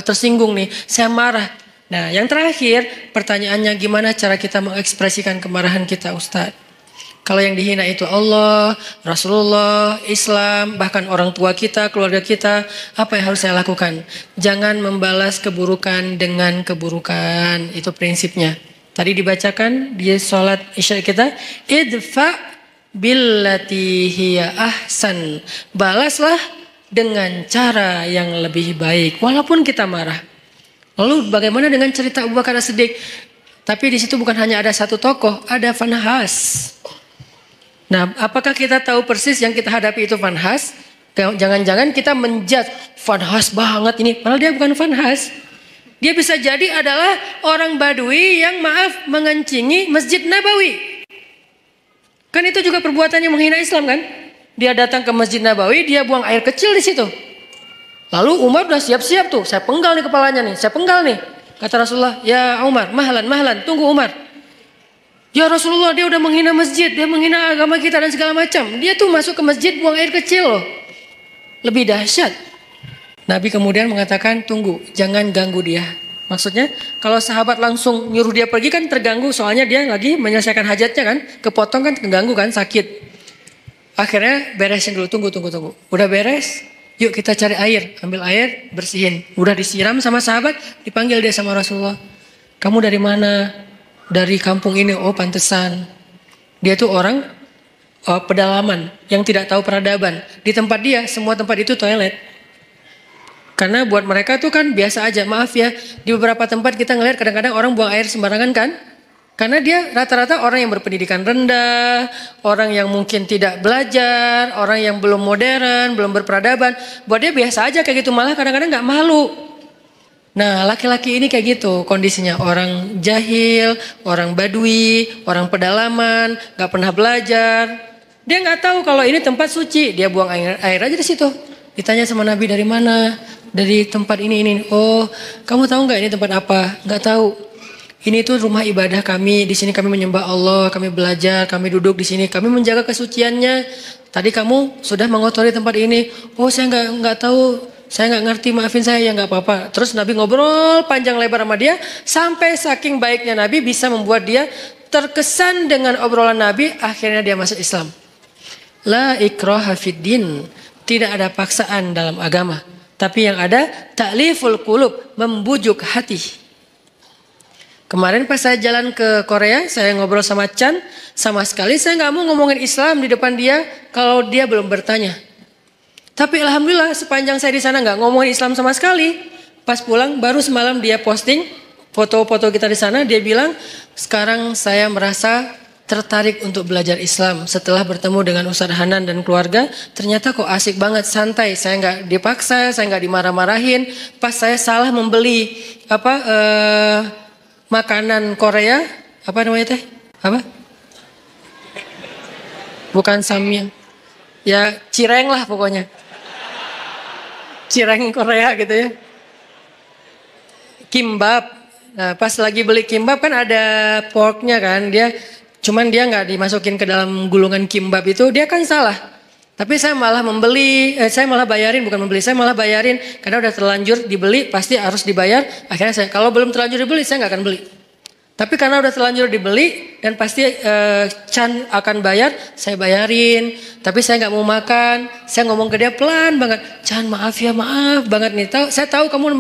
tersinggung nih, saya marah. Nah yang terakhir pertanyaannya gimana cara kita mengekspresikan kemarahan kita Ustadz? Kalau yang dihina itu Allah, Rasulullah, Islam, bahkan orang tua kita, keluarga kita, apa yang harus saya lakukan? Jangan membalas keburukan dengan keburukan. Itu prinsipnya. Tadi dibacakan di sholat isya kita, idfa billati hiya ahsan. Balaslah dengan cara yang lebih baik, walaupun kita marah. Lalu bagaimana dengan cerita Abu Bakar As-Siddiq? Tapi di situ bukan hanya ada satu tokoh, ada fanhas. Nah, apakah kita tahu persis yang kita hadapi itu fanhas? Jangan-jangan kita menjudge fanhas banget ini, padahal dia bukan fanhas. Dia bisa jadi adalah orang Badui yang mengencingi Masjid Nabawi. Kan itu juga perbuatan yang menghina Islam kan? Dia datang ke Masjid Nabawi, dia buang air kecil di situ. Lalu Umar udah siap-siap tuh, saya penggal nih kepalanya nih, saya penggal nih. Kata Rasulullah, ya Umar, mahlan, tunggu Umar. Ya Rasulullah, dia udah menghina masjid, dia menghina agama kita dan segala macam. Dia tuh masuk ke masjid buang air kecil loh. Lebih dahsyat. Nabi kemudian mengatakan, tunggu, jangan ganggu dia. Maksudnya, kalau sahabat langsung nyuruh dia pergi kan terganggu, soalnya dia lagi menyelesaikan hajatnya kan, kepotong kan terganggu kan, sakit. Akhirnya beresin dulu, tunggu. Udah beres, yuk kita cari air, ambil air, bersihin. Udah disiram sama sahabat, dipanggil dia sama Rasulullah. Kamu dari mana? Dari kampung ini. Oh pantesan. Dia tuh orang pedalaman yang tidak tahu peradaban. Di tempat dia, semua tempat itu toilet. Karena buat mereka tuh kan biasa aja. Maaf ya, di beberapa tempat kita ngelihat kadang-kadang orang buang air sembarangan kan. Karena dia rata-rata orang yang berpendidikan rendah, orang yang mungkin tidak belajar, orang yang belum modern, belum berperadaban. Buat dia biasa aja kayak gitu, malah kadang-kadang gak malu. Nah laki-laki ini kayak gitu kondisinya. Orang jahil, orang badui, orang pedalaman, gak pernah belajar. Dia gak tahu kalau ini tempat suci. Dia buang air aja di situ. Ditanya sama Nabi dari mana? Dari tempat ini. Oh, kamu tahu nggak ini tempat apa? Nggak tahu. Ini tuh rumah ibadah kami. Di sini kami menyembah Allah, kami belajar, kami duduk di sini, kami menjaga kesuciannya. Tadi kamu sudah mengotori tempat ini. Oh, saya nggak tahu, saya nggak ngerti. Maafin saya ya nggak apa-apa. Terus Nabi ngobrol panjang lebar sama dia, sampai saking baiknya Nabi bisa membuat dia terkesan dengan obrolan Nabi. Akhirnya dia masuk Islam. La ikraha fid din. Tidak ada paksaan dalam agama. Tapi yang ada ta'liful qulub, membujuk hati. Kemarin pas saya jalan ke Korea, saya ngobrol sama Chan, sama sekali saya nggak mau ngomongin Islam di depan dia kalau dia belum bertanya. Tapi alhamdulillah sepanjang saya di sana nggak ngomongin Islam sama sekali. Pas pulang baru semalam dia posting foto-foto kita di sana, dia bilang sekarang saya merasa tertarik untuk belajar Islam setelah bertemu dengan Ustaz Hanan dan keluarga. Ternyata kok asik banget, santai. Saya nggak dipaksa, saya nggak dimarah-marahin. Pas saya salah membeli makanan Korea, apa namanya teh? Apa? Bukan samyang. Ya cireng lah pokoknya. Cireng Korea gitu ya. Kimbap. Nah, pas lagi beli kimbap kan ada porknya kan, cuman dia nggak dimasukin ke dalam gulungan kimbap itu, dia kan salah. Tapi saya malah saya malah bayarin, bukan membeli, saya malah bayarin. Karena udah terlanjur dibeli, pasti harus dibayar. Akhirnya kalau belum terlanjur dibeli, saya nggak akan beli. Tapi karena udah terlanjur dibeli, dan pasti Chan akan bayar, saya bayarin. Tapi saya nggak mau makan, saya ngomong ke dia pelan banget. Chan maaf ya, maaf banget nih. Saya tahu kamu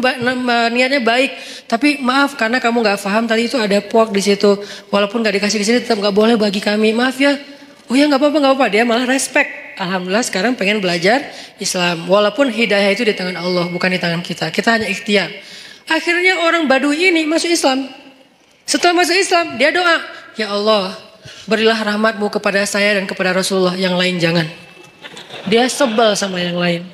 niatnya baik, tapi maaf karena kamu nggak paham tadi itu ada pork di situ. Walaupun nggak dikasih di sini, tetap nggak boleh bagi kami. Maaf ya. Oh ya nggak apa-apa. Dia malah respect. Alhamdulillah sekarang pengen belajar Islam. Walaupun hidayah itu di tangan Allah, bukan di tangan kita. Kita hanya ikhtiar. Akhirnya orang Badui ini masuk Islam. Setelah masuk Islam, dia doa, ya Allah, berilah rahmatmu kepada saya dan kepada Rasulullah, yang lain jangan. Dia sebel sama yang lain.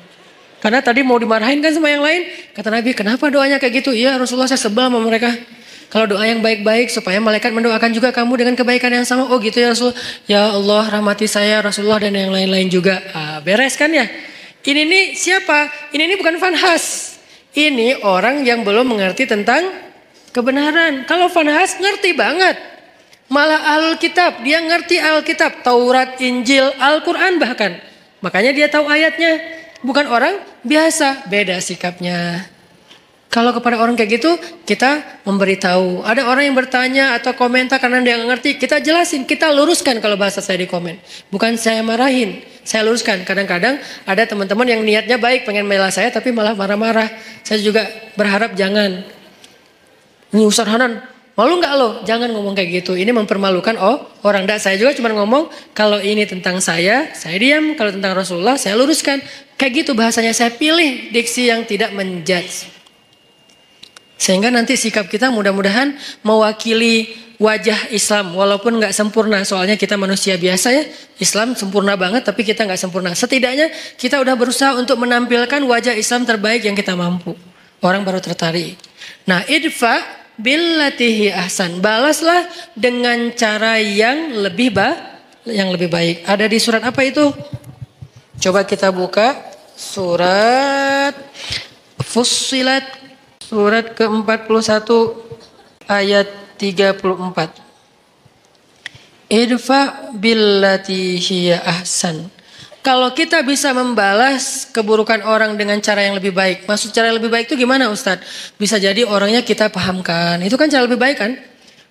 Karena tadi mau dimarahin kan sama yang lain. Kata Nabi, kenapa doanya kayak gitu? Ya Rasulullah, saya sebel sama mereka. Kalau doa yang baik-baik supaya malaikat mendoakan juga kamu dengan kebaikan yang sama. Oh gitu ya Rasul. Ya Allah, rahmati saya, Rasulullah dan yang lain-lain juga. Beres kan ya? Ini nih siapa? Ini bukan fanhas. Ini orang yang belum mengerti tentang kebenaran. Kalau fanhas ngerti banget. Malah Alkitab, dia ngerti Alkitab, Taurat, Injil, Al-Quran bahkan. Makanya dia tahu ayatnya. Bukan orang biasa, beda sikapnya. Kalau kepada orang kayak gitu, kita memberitahu. Ada orang yang bertanya atau komentar karena dia nggak ngerti, kita jelasin, kita luruskan kalau bahasa saya di komen. Bukan saya marahin, saya luruskan. Kadang-kadang ada teman-teman yang niatnya baik, pengen membela saya, tapi malah marah-marah. Saya juga berharap jangan. Ini Ustaz Hanan, malu nggak lo? Jangan ngomong kayak gitu. Ini mempermalukan orang. Saya juga cuma ngomong kalau ini tentang saya diam. Kalau tentang Rasulullah, saya luruskan. Kayak gitu bahasanya, saya pilih diksi yang tidak menjudge. Sehingga nanti sikap kita mudah-mudahan mewakili wajah Islam walaupun nggak sempurna, soalnya kita manusia biasa ya. Islam sempurna banget tapi kita nggak sempurna. Setidaknya kita udah berusaha untuk menampilkan wajah Islam terbaik yang kita mampu. Orang baru tertarik. Nah, idfa billatihi ahsan, balaslah dengan cara yang lebih baik. Ada di surat apa itu? Coba kita buka surat Fussilat, surat ke-41 ayat 34. Idfa billati hiya ahsan. Kalau kita bisa membalas keburukan orang dengan cara yang lebih baik. Maksud cara yang lebih baik itu gimana Ustadz? Bisa jadi orangnya kita pahamkan. Itu kan cara lebih baik kan?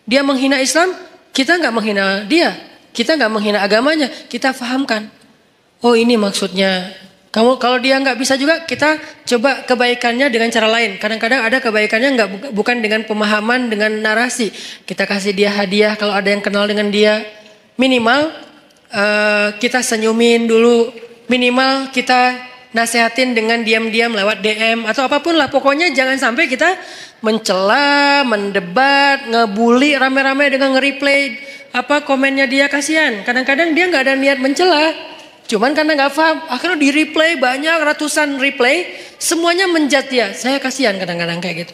Dia menghina Islam, kita nggak menghina dia. Kita nggak menghina agamanya, kita pahamkan. Oh ini maksudnya. Kalau dia nggak bisa juga, kita coba kebaikannya dengan cara lain. Kadang-kadang ada kebaikannya bukan dengan pemahaman, dengan narasi. Kita kasih dia hadiah kalau ada yang kenal dengan dia. Minimal kita senyumin dulu. Minimal kita nasehatin dengan diam-diam lewat DM atau apapun lah. Pokoknya jangan sampai kita mencela, mendebat, ngebully rame-rame dengan nge-replay komennya dia. Kasihan. Kadang-kadang dia nggak ada niat mencela. Cuman karena nggak paham, akhirnya di replay banyak ratusan replay, semuanya menjat dia. Saya kasihan kadang-kadang kayak gitu.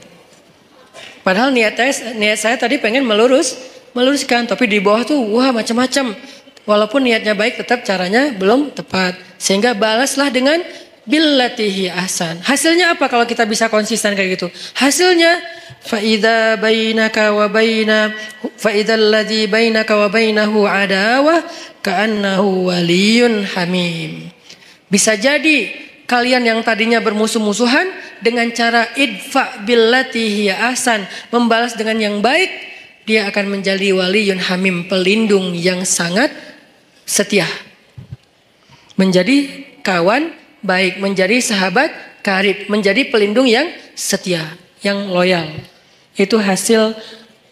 Padahal niat saya tadi pengen meluruskan, tapi di bawah tuh wah macam-macam. Walaupun niatnya baik, tetap caranya belum tepat. Sehingga balaslah dengan billatihi ahsan. Hasilnya apa kalau kita bisa konsisten kayak gitu? Hasilnya فَإِذَا الَّذِي بَيْنَكَ وَبَيْنَهُ عَدَاوَةٌ كَأَنَّهُ وَلِيٌّ حَمِيمٌ. Bisa jadi kalian yang tadinya bermusuh-musuhan dengan cara idfa billati hiya ahsan, membalas dengan yang baik, dia akan menjadi waliyun hamim, pelindung yang sangat setia. Menjadi kawan baik, menjadi sahabat karib, menjadi pelindung yang setia, yang loyal. Itu hasil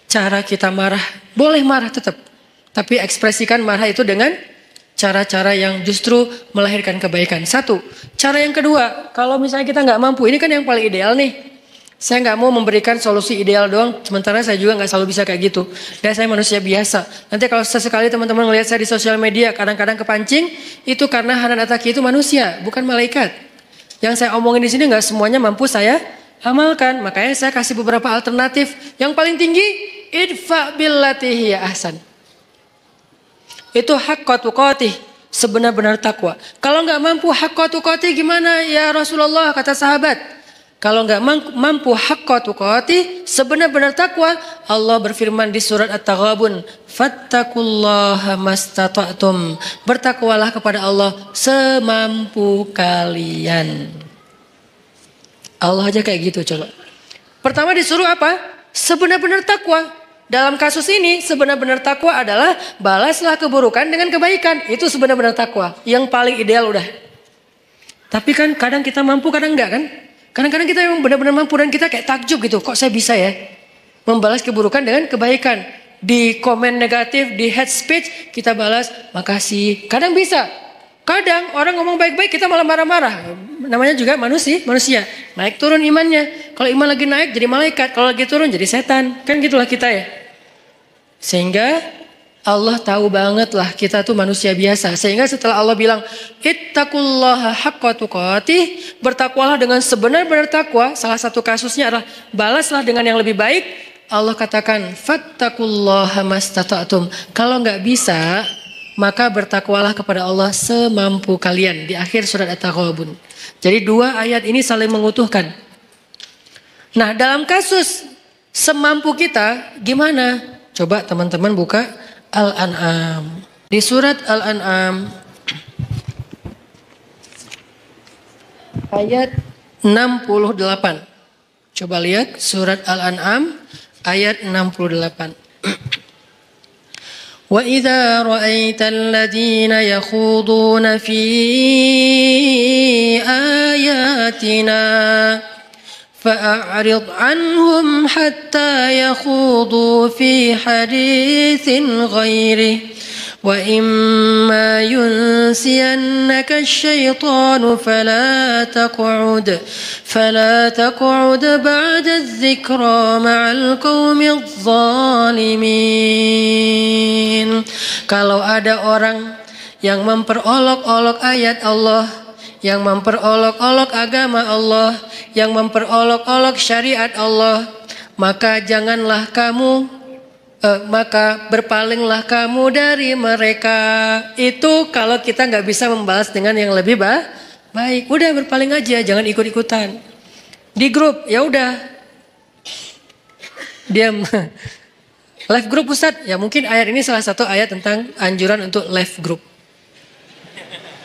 cara kita marah. Boleh marah tetap, tapi ekspresikan marah itu dengan cara-cara yang justru melahirkan kebaikan. Satu. Cara yang kedua, kalau misalnya kita nggak mampu, ini kan yang paling ideal nih. Saya nggak mau memberikan solusi ideal doang, sementara saya juga nggak selalu bisa kayak gitu. Dan saya manusia biasa. Nanti kalau sesekali teman-teman ngelihat saya di sosial media, kadang-kadang kepancing, itu karena Hanan Ataki itu manusia, bukan malaikat. Yang saya omongin di sini nggak semuanya mampu saya amalkan. Makanya saya kasih beberapa alternatif. Yang paling tinggi, idfa billati hiya ahsan. Itu haqqa tuqatih, sebenar-benar takwa. Kalau nggak mampu haqqa tuqatih gimana ya Rasulullah, kata sahabat. Kalau nggak mampu haqqa tuqatih, sebenar-benar takwa, Allah berfirman di surat At-Taghabun, fattaqullaha mastata'tum. Bertakwalah kepada Allah semampu kalian. Allah aja kayak gitu coba. Pertama disuruh apa? Sebenar-benar takwa. Dalam kasus ini sebenar-benar takwa adalah balaslah keburukan dengan kebaikan. Itu sebenar-benar takwa. Yang paling ideal udah. Tapi kan kadang kita mampu, kadang enggak kan? Kadang-kadang kita memang benar-benar mampu dan kita kayak takjub gitu. Kok saya bisa ya? Membalas keburukan dengan kebaikan. Di komen negatif, di hate speech kita balas makasih. Kadang bisa. Kadang orang ngomong baik-baik kita malah marah-marah. Namanya juga manusia. Naik turun imannya. Kalau iman lagi naik jadi malaikat. Kalau lagi turun jadi setan. Kan gitulah kita ya. Sehingga Allah tahu banget lah kita tuh manusia biasa. Sehingga setelah Allah bilang ittaqullaha haqqa tuqatih, bertakwalah dengan sebenar-benar takwa. Salah satu kasusnya adalah balaslah dengan yang lebih baik. Allah katakan fattaqullaha mastata'tum. Kalau nggak bisa, maka bertakwalah kepada Allah semampu kalian. Di akhir surat At-Taghabun. Jadi dua ayat ini saling mengutuhkan. Nah dalam kasus semampu kita gimana? Coba teman-teman buka Al-An'am. Di surat Al-An'am ayat 68. Coba lihat surat Al-An'am ayat 68. وَإِذَا رَأَيْتَ الَّذِينَ يَخُوضُونَ فِي آيَاتِنَا فَأَعْرِضْ عَنْهُمْ حَتَّى يَخُوضُوا فِي حَدِيثٍ غَيْرِهِ Wa imma yunsiyannaka asyaitanu fala taq'ud ba'da dzikra ma'al qaumidz zalimin. Kalau ada orang yang memperolok-olok ayat Allah, yang memperolok-olok agama Allah, yang memperolok-olok syariat Allah, maka maka berpalinglah kamu dari mereka. Itu kalau kita nggak bisa membalas dengan yang lebih baik, udah berpaling aja, jangan ikut-ikutan. Di grup, ya udah diam. Live group Ustadz, ya mungkin ayat ini salah satu ayat tentang anjuran untuk live group.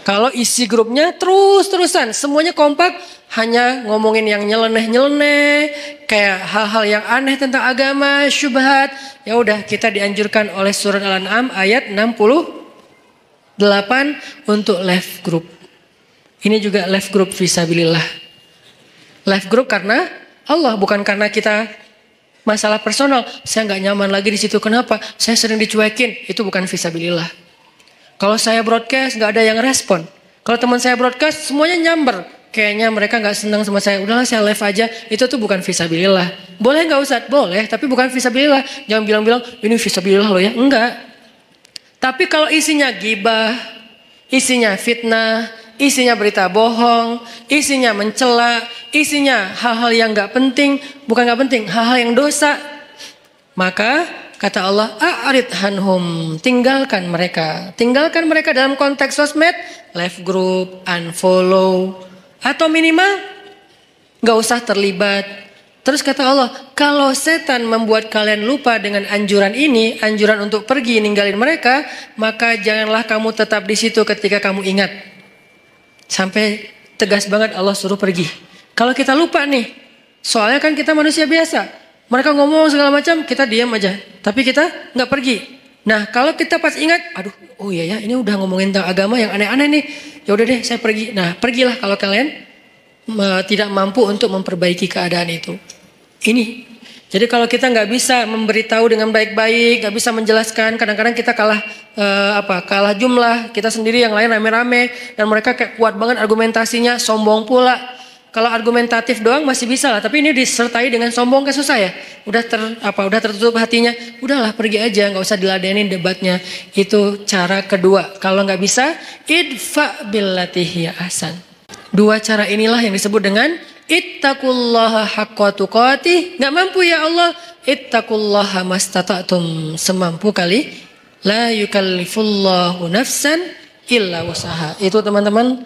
Kalau isi grupnya terus-terusan, semuanya kompak, hanya ngomongin yang nyeleneh-nyeleneh, kayak hal-hal yang aneh tentang agama, syubhat, ya udah kita dianjurkan oleh surat Al-An'am ayat 68 untuk live group. Ini juga live group fisabilillah. Live group karena Allah, bukan karena kita masalah personal. Saya nggak nyaman lagi di situ. Kenapa? Saya sering dicuekin. Itu bukan fisabilillah. Kalau saya broadcast nggak ada yang respon. Kalau teman saya broadcast semuanya nyamber. Kayaknya mereka nggak senang sama saya. Udahlah saya live aja. Itu tuh bukan fisabilillah. Boleh nggak Ustadz? Boleh. Tapi bukan fisabilillah. Jangan bilang-bilang ini fisabilillah loh ya. Enggak. Tapi kalau isinya gibah, isinya fitnah, isinya berita bohong, isinya mencela, isinya hal-hal yang nggak penting, bukan nggak penting, hal-hal yang dosa, maka kata Allah, a'rid hanhum, tinggalkan mereka dalam konteks sosmed, live group, unfollow, atau minimal nggak usah terlibat. Terus kata Allah, kalau setan membuat kalian lupa dengan anjuran ini, anjuran untuk pergi ninggalin mereka, maka janganlah kamu tetap di situ ketika kamu ingat. Sampai tegas banget Allah suruh pergi. Kalau kita lupa nih, soalnya kan kita manusia biasa. Mereka ngomong segala macam, kita diam aja. Tapi kita nggak pergi. Nah, kalau kita pas ingat, aduh, oh iya ya, ini udah ngomongin tentang agama yang aneh-aneh nih. Ya udah deh, saya pergi. Nah, pergilah kalau kalian tidak mampu untuk memperbaiki keadaan itu. Ini. Jadi kalau kita nggak bisa memberitahu dengan baik-baik, nggak bisa menjelaskan, kadang-kadang kita kalah jumlah. Kita sendiri yang lain rame-rame, dan mereka kayak kuat banget argumentasinya, sombong pula. Kalau argumentatif doang masih bisa lah, tapi ini disertai dengan sombong kan susah ya. Udah tertutup hatinya, udahlah pergi aja, nggak usah diladenin debatnya. Itu cara kedua. Kalau nggak bisa, idfa billati hiya ahsan. Dua cara inilah yang disebut dengan ittaqullaha haqqa tuqatih. Nggak mampu ya Allah, ittaqullaha mastata'tum, semampu kali. La yukallifullahu nafsan illa wusaha. Itu teman-teman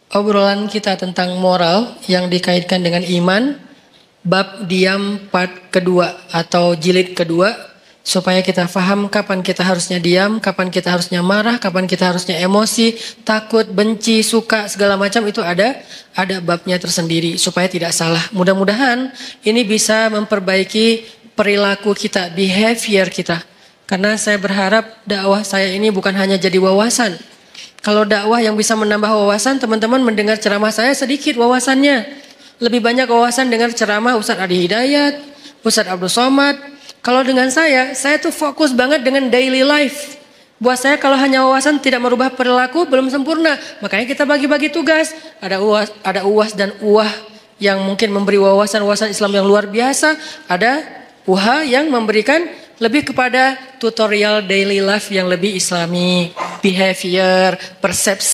obrolan kita tentang moral yang dikaitkan dengan iman, bab diam part kedua atau jilid kedua, supaya kita paham kapan kita harusnya diam, kapan kita harusnya marah, kapan kita harusnya emosi, takut, benci, suka, segala macam itu ada babnya tersendiri supaya tidak salah. Mudah-mudahan ini bisa memperbaiki perilaku kita, behavior kita. Karena saya berharap dakwah saya ini bukan hanya jadi wawasan. Kalau dakwah yang bisa menambah wawasan, teman-teman mendengar ceramah saya sedikit wawasannya. Lebih banyak wawasan dengar ceramah Ustadz Adi Hidayat, Ustadz Abdul Somad. Kalau dengan saya tuh fokus banget dengan daily life. Buat saya kalau hanya wawasan tidak merubah perilaku belum sempurna. Makanya kita bagi-bagi tugas. Ada UAS dan UAH yang mungkin memberi wawasan Islam yang luar biasa. Ada UHA yang memberikan lebih kepada tutorial daily life yang lebih islami, behavior, persepsi.